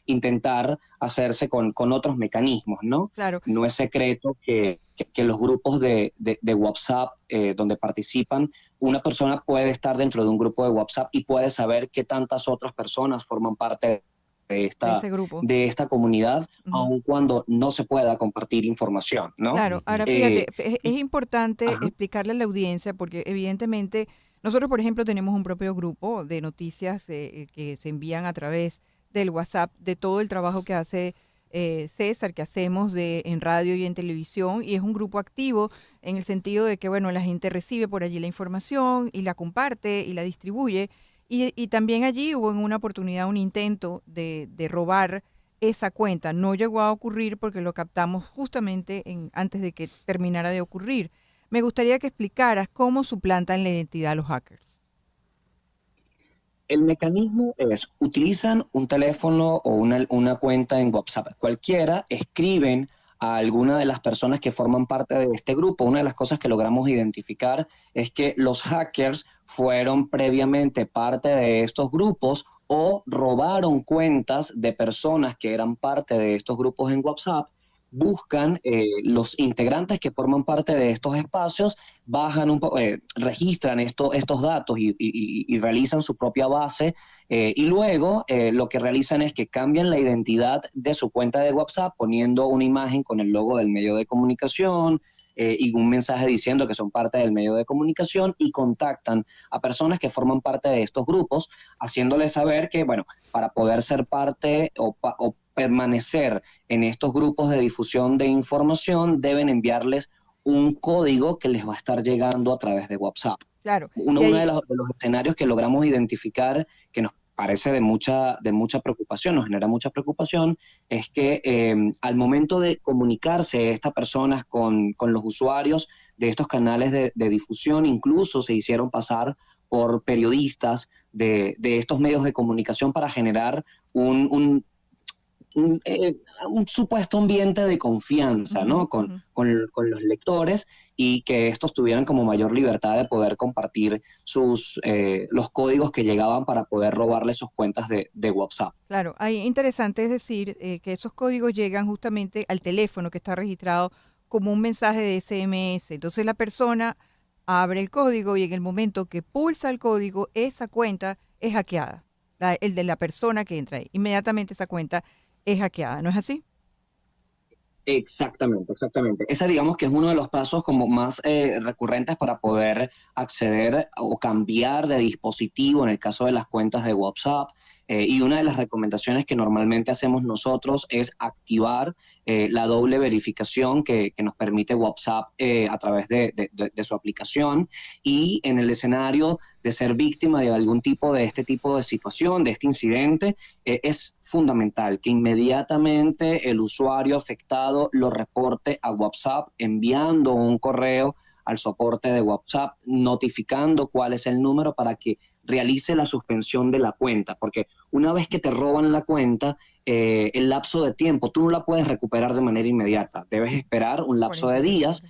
intentar hacerse con otros mecanismos, ¿no? Claro. No es secreto que los grupos de WhatsApp donde participan, una persona puede estar dentro de un grupo de WhatsApp y puede saber que tantas otras personas forman parte de esta comunidad, aun cuando no se pueda compartir información, ¿no? Claro, ahora fíjate, es importante explicarle a la audiencia porque evidentemente nosotros, por ejemplo, tenemos un propio grupo de noticias que se envían a través del WhatsApp de todo el trabajo que hace César, que hacemos en radio y en televisión, y es un grupo activo en el sentido de que, bueno, la gente recibe por allí la información y la comparte y la distribuye. Y también allí hubo en una oportunidad un intento de robar esa cuenta. No llegó a ocurrir porque lo captamos justamente antes de que terminara de ocurrir. Me gustaría que explicaras cómo suplantan la identidad los hackers. El mecanismo es, utilizan un teléfono o una cuenta en WhatsApp cualquiera, escriben a alguna de las personas que forman parte de este grupo. Una de las cosas que logramos identificar es que los hackers fueron previamente parte de estos grupos o robaron cuentas de personas que eran parte de estos grupos en WhatsApp, buscan los integrantes que forman parte de estos espacios, registran estos datos y realizan su propia base y luego lo que realizan es que cambian la identidad de su cuenta de WhatsApp poniendo una imagen con el logo del medio de comunicación y un mensaje diciendo que son parte del medio de comunicación y contactan a personas que forman parte de estos grupos, haciéndoles saber que, bueno, para poder ser parte o permanecer en estos grupos de difusión de información, deben enviarles un código que les va a estar llegando a través de WhatsApp. Claro. Uno de los escenarios que logramos identificar que nos parece de mucha preocupación, nos genera mucha preocupación, es que al momento de comunicarse estas personas con los usuarios de estos canales de difusión, incluso se hicieron pasar por periodistas de estos medios de comunicación para generar un supuesto ambiente de confianza, ¿no? Con los lectores y que estos tuvieran como mayor libertad de poder compartir los códigos que llegaban para poder robarle sus cuentas de WhatsApp. Claro, ahí interesante es decir que esos códigos llegan justamente al teléfono que está registrado como un mensaje de SMS. Entonces la persona abre el código y en el momento que pulsa el código, esa cuenta es hackeada, el de la persona que entra ahí. Inmediatamente esa cuenta es hackeada, ¿no es así? Exactamente. Ese digamos que es uno de los pasos como más recurrentes para poder acceder o cambiar de dispositivo en el caso de las cuentas de WhatsApp. Y una de las recomendaciones que normalmente hacemos nosotros es activar la doble verificación que nos permite WhatsApp a través de su aplicación. Y en el escenario de ser víctima de algún tipo de este tipo de situación, de este incidente, es fundamental que inmediatamente el usuario afectado lo reporte a WhatsApp enviando un correo al soporte de WhatsApp, notificando cuál es el número para que realice la suspensión de la cuenta, porque una vez que te roban la cuenta, el lapso de tiempo, tú no la puedes recuperar de manera inmediata. Debes esperar un lapso de días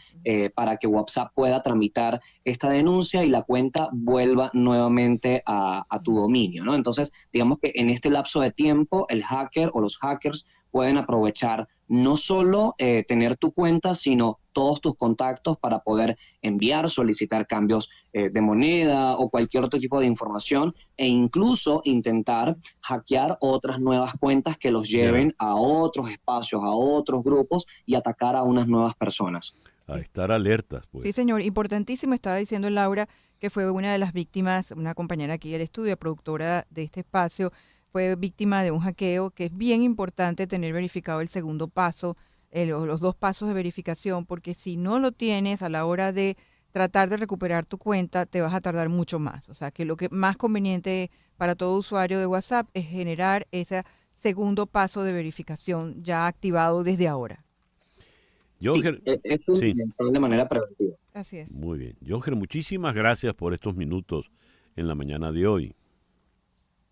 para que WhatsApp pueda tramitar esta denuncia y la cuenta vuelva nuevamente a tu dominio, ¿no? Entonces, digamos que en este lapso de tiempo, el hacker o los hackers pueden aprovechar no solo tener tu cuenta, sino todos tus contactos para poder enviar, solicitar cambios de moneda o cualquier otro tipo de información, e incluso intentar hackear otras nuevas cuentas que los lleven a otros espacios, a otros grupos y atacar a unas nuevas personas. A estar alertas, pues. Sí, señor. Importantísimo. Estaba diciendo Laura que fue una de las víctimas, una compañera aquí del estudio, productora de este espacio, fue víctima de un hackeo, que es bien importante tener verificado el segundo paso, los 2 pasos de verificación, porque si no lo tienes a la hora de tratar de recuperar tu cuenta, te vas a tardar mucho más. O sea, que lo que más conveniente para todo usuario de WhatsApp es generar ese segundo paso de verificación ya activado desde ahora. Joher, es fundamental de manera preventiva. Así es. Muy bien. Joher, muchísimas gracias por estos minutos en la mañana de hoy.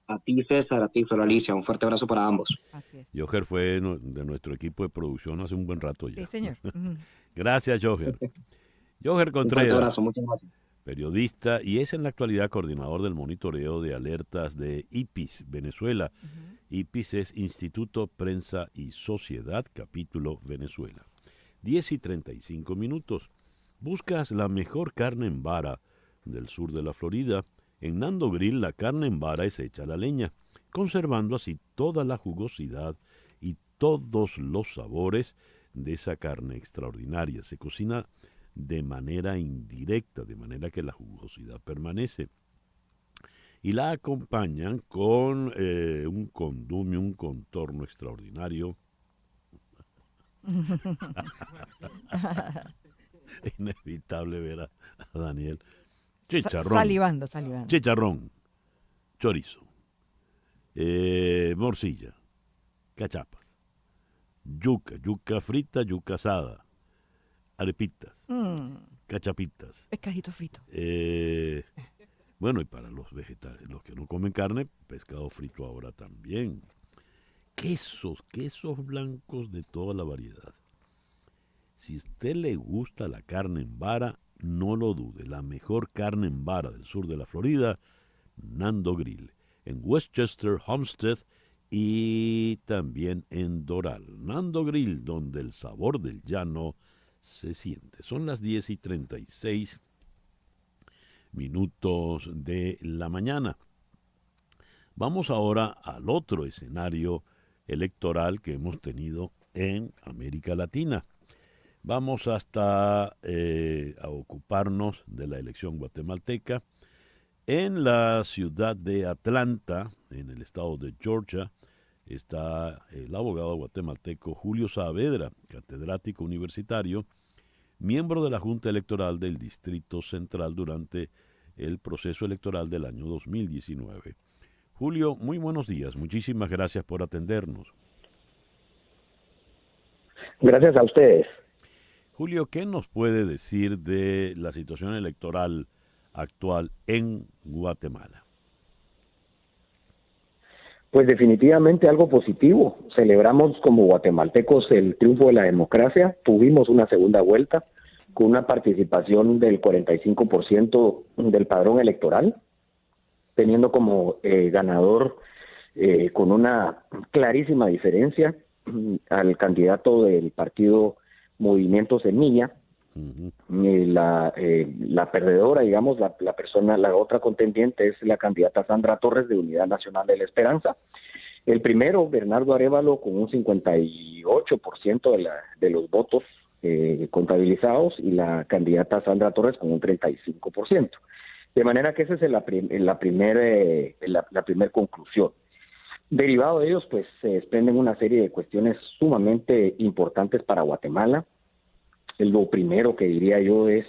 A ti, César, a ti, Flor Alicia, un fuerte abrazo para ambos. Así es. Joher fue de nuestro equipo de producción hace un buen rato ya. Sí, señor. Gracias, Joher. Joher Un fuerte Contreras, abrazo, muchas gracias. periodista y es en la actualidad coordinador del monitoreo de alertas de IPIS, Venezuela. IPIS es Instituto Prensa y Sociedad, capítulo Venezuela. 10:35. ¿Buscas la mejor carne en vara del sur de la Florida? En Nando Grill la carne en vara es hecha a la leña, conservando así toda la jugosidad y todos los sabores de esa carne extraordinaria. Se cocina de manera indirecta, de manera que la jugosidad permanece. Y la acompañan con un condumio, un contorno extraordinario. Inevitable ver a Daniel. Chicharrón. Salivando. Chicharrón. Chorizo. Morcilla. Cachapas. Yuca frita, yuca asada. Arepitas. Cachapitas. Pescadito frito. Bueno, y para los vegetales, los que no comen carne, pescado frito ahora también. Quesos blancos de toda la variedad. Si a usted le gusta la carne en vara, no lo dude. La mejor carne en vara del sur de la Florida, Nando Grill, en Westchester, Homestead y también en Doral. Nando Grill, donde el sabor del llano se siente. Son las 10:36 de la mañana. Vamos ahora al otro escenario electoral que hemos tenido en América Latina. Vamos hasta a ocuparnos de la elección guatemalteca. En la ciudad de Atlanta, en el estado de Georgia, está el abogado guatemalteco Julio Saavedra, catedrático universitario, miembro de la Junta Electoral del Distrito Central durante el proceso electoral del año 2019. Julio, muy buenos días. Muchísimas gracias por atendernos. Gracias a ustedes. Julio, ¿qué nos puede decir de la situación electoral actual en Guatemala? Pues definitivamente algo positivo. Celebramos como guatemaltecos el triunfo de la democracia. Tuvimos una segunda vuelta con una participación del 45% del padrón electoral, teniendo como ganador con una clarísima diferencia al candidato del partido Movimiento Semilla. La perdedora, digamos, la otra contendiente es la candidata Sandra Torres de Unidad Nacional de la Esperanza. El primero, Bernardo Arévalo, con un 58% de los votos contabilizados, y la candidata Sandra Torres con un 35%. De manera que esa es la primera conclusión. Derivado de ellos, pues se desprenden una serie de cuestiones sumamente importantes para Guatemala. Lo primero que diría yo es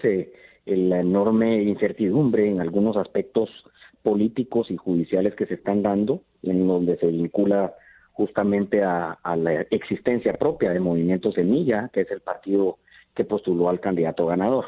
la enorme incertidumbre en algunos aspectos políticos y judiciales que se están dando, en donde se vincula justamente a la existencia propia de Movimiento Semilla, que es el partido que postuló al candidato ganador.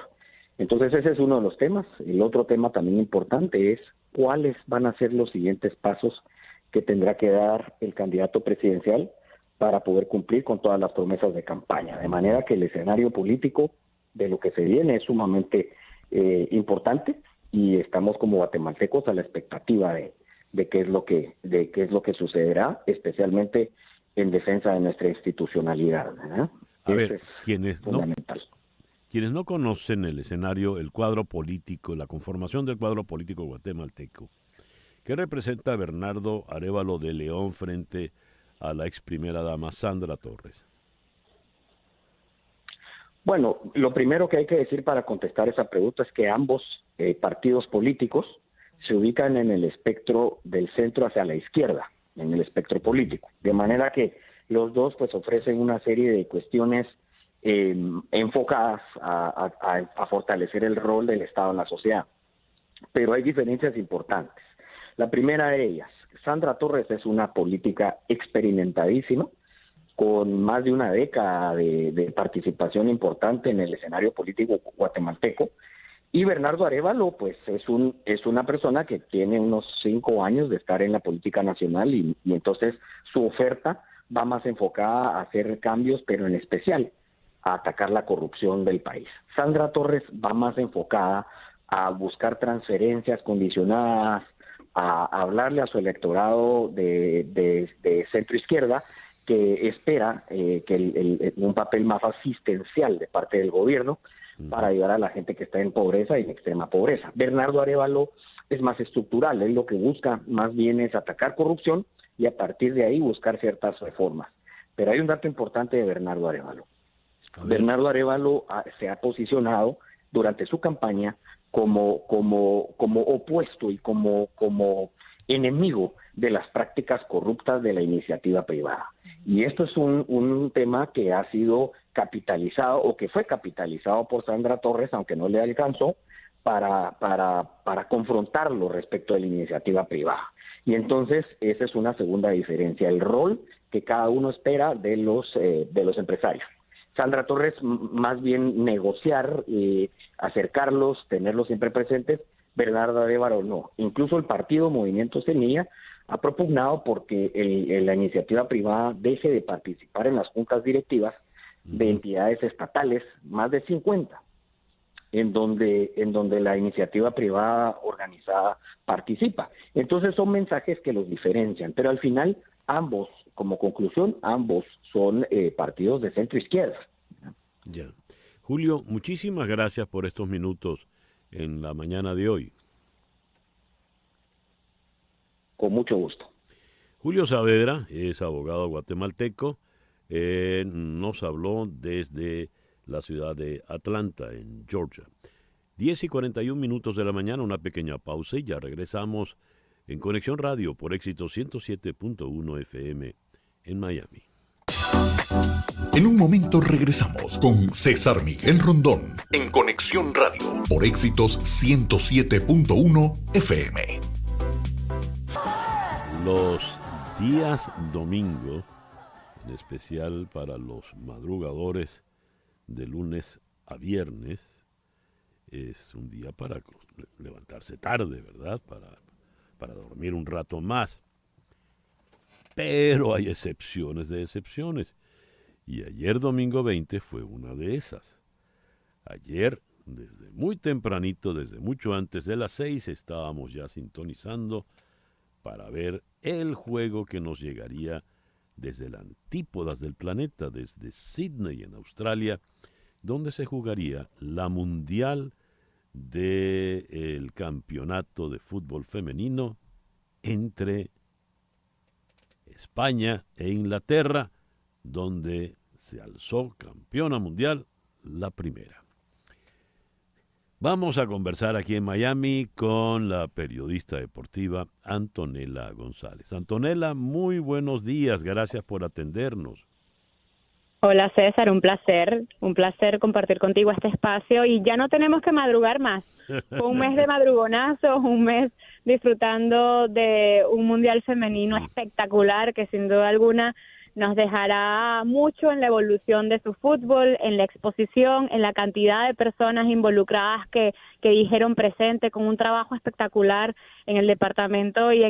Entonces ese es uno de los temas. El otro tema también importante es cuáles van a ser los siguientes pasos que tendrá que dar el candidato presidencial para poder cumplir con todas las promesas de campaña. De manera que el escenario político de lo que se viene es sumamente importante, y estamos como guatemaltecos a la expectativa de qué es lo que sucederá, especialmente en defensa de nuestra institucionalidad, ¿verdad? A ver, es quienes no conocen el escenario, el cuadro político, la conformación del cuadro político guatemalteco, ¿qué representa Bernardo Arévalo de León frente a la ex primera dama Sandra Torres? Bueno, lo primero que hay que decir para contestar esa pregunta es que ambos partidos políticos se ubican en el espectro del centro hacia la izquierda, en el espectro político, de manera que los dos pues ofrecen una serie de cuestiones enfocadas a fortalecer el rol del Estado en la sociedad. Pero hay diferencias importantes. La primera de ellas, Sandra Torres es una política experimentadísima, con más de una década de participación importante en el escenario político guatemalteco, y Bernardo Arévalo pues es una persona que tiene unos 5 años de estar en la política nacional, y entonces su oferta va más enfocada a hacer cambios, pero en especial a atacar la corrupción del país. Sandra Torres va más enfocada a buscar transferencias condicionadas, a hablarle a su electorado de centro izquierda, que espera un papel más asistencial de parte del gobierno para ayudar a la gente que está en pobreza y en extrema pobreza. Bernardo Arévalo es más estructural, él lo que busca más bien es atacar corrupción y a partir de ahí buscar ciertas reformas. Pero hay un dato importante de Bernardo Arévalo. Bernardo Arévalo se ha posicionado durante su campaña como opuesto y como enemigo de las prácticas corruptas de la iniciativa privada. Y esto es un tema que ha sido capitalizado, o que fue capitalizado por Sandra Torres, aunque no le alcanzó, para confrontarlo respecto de la iniciativa privada. Y entonces esa es una segunda diferencia, el rol que cada uno espera de los empresarios. Sandra Torres más bien negociar, acercarlos, tenerlos siempre presentes. Bernardo Arévalo no. Incluso el partido Movimiento Semilla ha propugnado porque la iniciativa privada deje de participar en las juntas directivas de entidades estatales, más de 50, en donde la iniciativa privada organizada participa. Entonces son mensajes que los diferencian, pero al final ambos, como conclusión, ambos son partidos de centro izquierda. Ya. Julio, muchísimas gracias por estos minutos en la mañana de hoy. Con mucho gusto. Julio Saavedra es abogado guatemalteco, nos habló desde la ciudad de Atlanta, en Georgia. 10:41 de la mañana, una pequeña pausa y ya regresamos en Conexión Radio por Éxito 107.1 FM en Miami. En un momento regresamos con César Miguel Rondón en Conexión Radio por Éxitos 107.1 FM. Los días domingo, en especial para los madrugadores de lunes a viernes, es un día para levantarse tarde, ¿verdad? Para dormir un rato más. Pero hay excepciones de excepciones. Y ayer domingo 20 fue una de esas. Ayer, desde muy tempranito, desde mucho antes de las 6, estábamos ya sintonizando para ver el juego que nos llegaría desde las antípodas del planeta, desde Sydney, en Australia, donde se jugaría la mundial del campeonato de fútbol femenino entre España e Inglaterra, donde se alzó campeona mundial la primera. Vamos a conversar aquí en Miami con la periodista deportiva Antonella González. Antonella, muy buenos días, gracias por atendernos. Hola César, un placer compartir contigo este espacio y ya no tenemos que madrugar más. Fue un mes de madrugonazos, un mes disfrutando de un mundial femenino espectacular que sin duda alguna nos dejará mucho en la evolución de su fútbol, en la exposición, en la cantidad de personas involucradas que dijeron presente, con un trabajo espectacular en el departamento y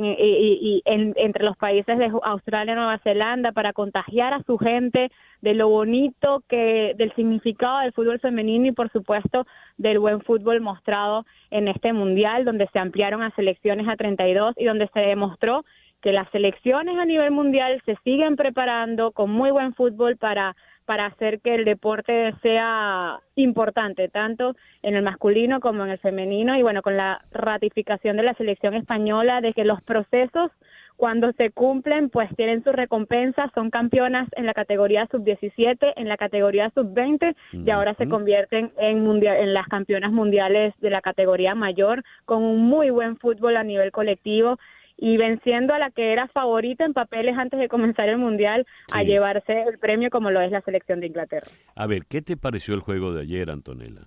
entre los países de Australia y Nueva Zelanda para contagiar a su gente de lo bonito del significado del fútbol femenino y por supuesto del buen fútbol mostrado en este mundial, donde se ampliaron a selecciones a 32 y donde se demostró que las selecciones a nivel mundial se siguen preparando con muy buen fútbol para hacer que el deporte sea importante, tanto en el masculino como en el femenino, y bueno, con la ratificación de la selección española de que los procesos, cuando se cumplen, pues tienen su recompensa, son campeonas en la categoría sub-17, en la categoría sub-20, y ahora se convierten en las campeonas mundiales de la categoría mayor, con un muy buen fútbol a nivel colectivo, y venciendo a la que era favorita en papeles antes de comenzar el Mundial a llevarse el premio, como lo es la selección de Inglaterra. A ver, ¿qué te pareció el juego de ayer, Antonella?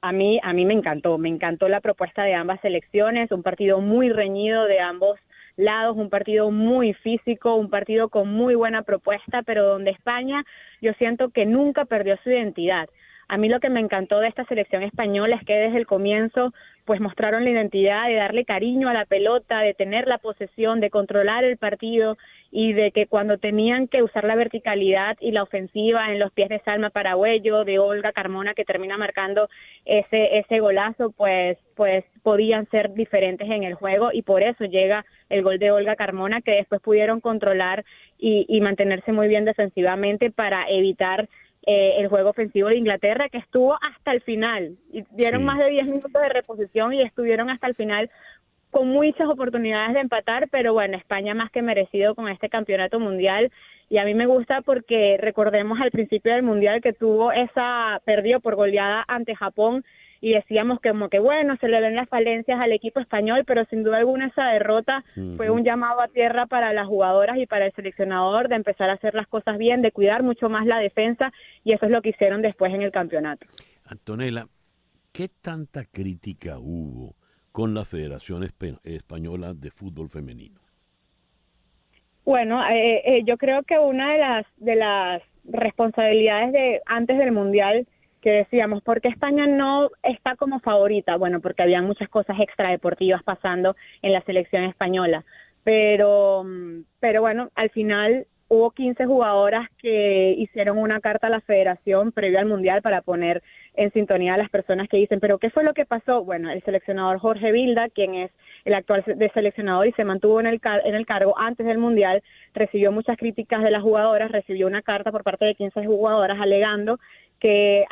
A mí me encantó la propuesta de ambas selecciones, un partido muy reñido de ambos lados, un partido muy físico, un partido con muy buena propuesta, pero donde España yo siento que nunca perdió su identidad. A mí lo que me encantó de esta selección española es que desde el comienzo pues mostraron la identidad de darle cariño a la pelota, de tener la posesión, de controlar el partido y de que cuando tenían que usar la verticalidad y la ofensiva en los pies de Salma Paragüello, de Olga Carmona que termina marcando ese golazo, pues podían ser diferentes en el juego y por eso llega el gol de Olga Carmona que después pudieron controlar y mantenerse muy bien defensivamente para evitar el juego ofensivo de Inglaterra, que estuvo hasta el final, y dieron más de 10 minutos de reposición y estuvieron hasta el final con muchas oportunidades de empatar, pero bueno, España más que merecido con este campeonato mundial, y a mí me gusta porque recordemos al principio del mundial que perdió por goleada ante Japón, y decíamos que como que bueno, se le ven las falencias al equipo español, pero sin duda alguna esa derrota fue un llamado a tierra para las jugadoras y para el seleccionador de empezar a hacer las cosas bien, de cuidar mucho más la defensa, y eso es lo que hicieron después en el campeonato. Antonella, ¿qué tanta crítica hubo con la Federación Española de Fútbol Femenino? Bueno, yo creo que una de las responsabilidades de antes del Mundial que decíamos, ¿por qué España no está como favorita? Bueno, porque había muchas cosas extradeportivas pasando en la selección española, pero bueno, al final hubo 15 jugadoras que hicieron una carta a la federación previo al Mundial para poner en sintonía a las personas que dicen, ¿pero qué fue lo que pasó? Bueno, el seleccionador Jorge Vilda, quien es el actual seleccionador y se mantuvo en el cargo antes del Mundial, recibió muchas críticas de las jugadoras, recibió una carta por parte de 15 jugadoras alegando que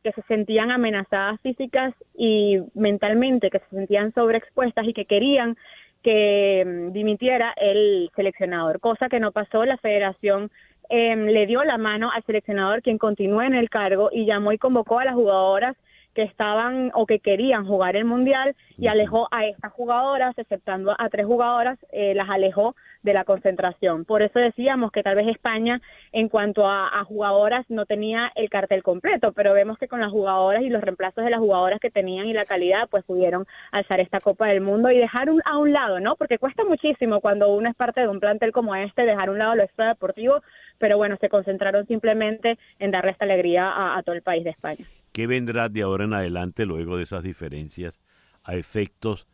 se sentían amenazadas físicas y mentalmente, que se sentían sobreexpuestas y que querían que dimitiera el seleccionador, cosa que no pasó. La federación le dio la mano al seleccionador, quien continúa en el cargo, y llamó y convocó a las jugadoras que estaban o que querían jugar el Mundial y alejó a estas jugadoras, exceptando a 3 jugadoras, las alejó de la concentración. Por eso decíamos que tal vez España, en cuanto a jugadoras, no tenía el cartel completo, pero vemos que con las jugadoras y los reemplazos de las jugadoras que tenían y la calidad, pues pudieron alzar esta Copa del Mundo y dejar a un lado, ¿no? Porque cuesta muchísimo cuando uno es parte de un plantel como este, dejar a un lado lo extradeportivo, pero bueno, se concentraron simplemente en darle esta alegría a todo el país de España. ¿Qué vendrá de ahora en adelante luego de esas diferencias a efectos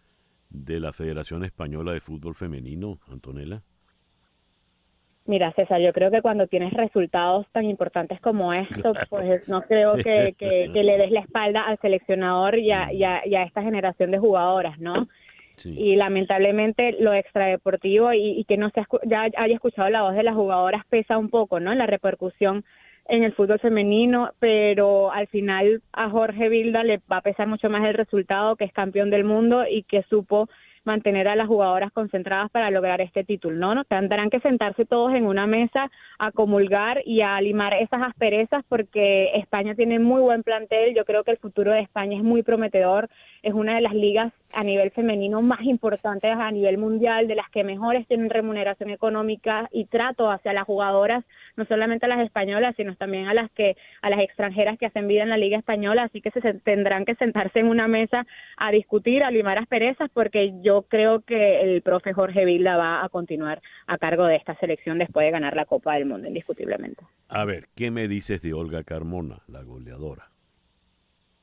de la Federación Española de Fútbol Femenino, Antonella? Mira, César, yo creo que cuando tienes resultados tan importantes como estos, pues no creo que le des la espalda al seleccionador y a esta generación de jugadoras, ¿no? Sí. Y lamentablemente lo extradeportivo y que no se ya haya escuchado la voz de las jugadoras pesa un poco, ¿no? La repercusión en el fútbol femenino, pero al final a Jorge Vilda le va a pesar mucho más el resultado, que es campeón del mundo y que supo mantener a las jugadoras concentradas para lograr este título, ¿no? Tendrán que sentarse todos en una mesa a comulgar y a limar esas asperezas, porque España tiene muy buen plantel. Yo creo que el futuro de España es muy prometedor, es una de las ligas a nivel femenino más importantes a nivel mundial, de las que mejores tienen remuneración económica y trato hacia las jugadoras, no solamente a las españolas, sino también a las extranjeras que hacen vida en la Liga Española, así que tendrán que sentarse en una mesa a discutir, a limar asperezas, porque yo creo que el profe Jorge Vilda va a continuar a cargo de esta selección después de ganar la Copa del Mundo, indiscutiblemente. A ver, ¿qué me dices de Olga Carmona, la goleadora?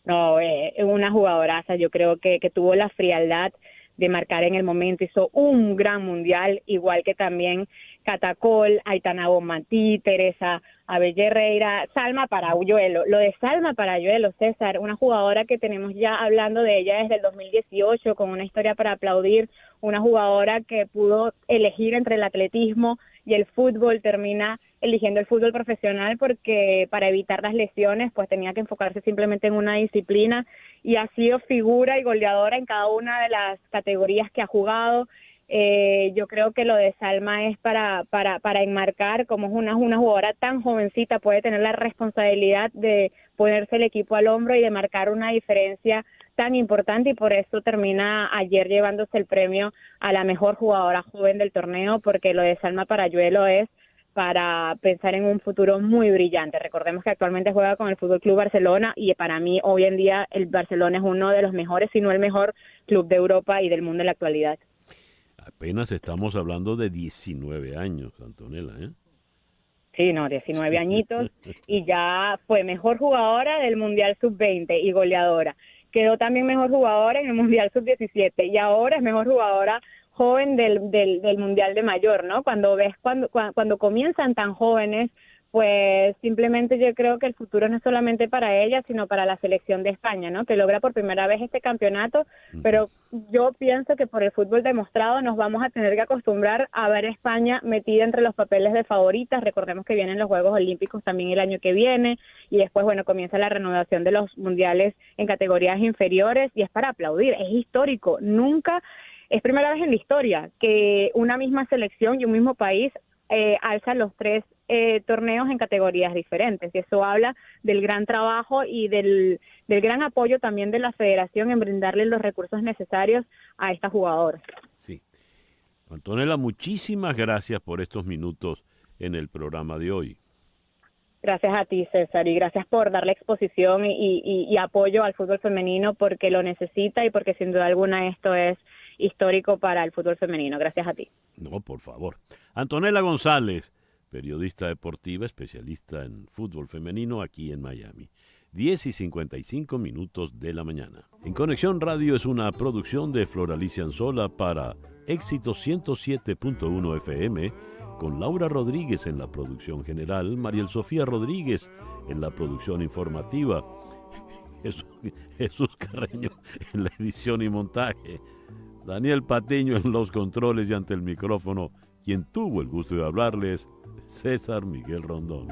No, una jugadoraza, yo creo que tuvo la frialdad de marcar en el momento, hizo un gran mundial, igual que también Catacol, Aitana Bonmatí, Teresa Abel Herrera, Salma Parayuelo. Lo de Salma Parayuelo, César, una jugadora que tenemos ya hablando de ella desde el 2018, con una historia para aplaudir, una jugadora que pudo elegir entre el atletismo y el fútbol, termina eligiendo el fútbol profesional porque para evitar las lesiones pues tenía que enfocarse simplemente en una disciplina, y ha sido figura y goleadora en cada una de las categorías que ha jugado. Yo creo que lo de Salma es para enmarcar cómo es una jugadora tan jovencita, puede tener la responsabilidad de ponerse el equipo al hombro y de marcar una diferencia tan importante, y por eso termina ayer llevándose el premio a la mejor jugadora joven del torneo, porque lo de Salma Parayuelo es para pensar en un futuro muy brillante. Recordemos que actualmente juega con el Fútbol Club Barcelona, y para mí hoy en día el Barcelona es uno de los mejores, si no el mejor club de Europa y del mundo en la actualidad. Apenas estamos hablando de 19 años, Antonella, ¿eh? Sí, no, 19 añitos, y ya fue mejor jugadora del Mundial Sub-20 y goleadora. Quedó también mejor jugadora en el Mundial Sub-17 y ahora es mejor jugadora joven del Mundial de Mayor, ¿no? Cuando comienzan tan jóvenes, pues simplemente yo creo que el futuro no es solamente para ella, sino para la selección de España, ¿no? Que logra por primera vez este campeonato, pero yo pienso que por el fútbol demostrado nos vamos a tener que acostumbrar a ver a España metida entre los papeles de favoritas. Recordemos que vienen los Juegos Olímpicos también el año que viene, y después, bueno, comienza la reanudación de los mundiles en categorías inferiores, y es para aplaudir, es histórico. Nunca, es primera vez en la historia que una misma selección y un mismo país alza los tres torneos en categorías diferentes, y eso habla del gran trabajo y del gran apoyo también de la federación en brindarle los recursos necesarios a esta jugadora. Sí. Antonella, muchísimas gracias por estos minutos en el programa de hoy. Gracias a ti, César, y gracias por darle exposición y apoyo al fútbol femenino, porque lo necesita y porque sin duda alguna esto es histórico para el fútbol femenino. Gracias a ti. No, por favor. Antonella González, periodista deportiva, especialista en fútbol femenino aquí en Miami. 10:55 de la mañana. En Conexión Radio es una producción de Floralicia Anzola para Éxito 107.1 FM, con Laura Rodríguez en la producción general, Mariel Sofía Rodríguez en la producción informativa, Jesús Carreño en la edición y montaje, Daniel Patiño en los controles, y ante el micrófono, quien tuvo el gusto de hablarles, César Miguel Rondón.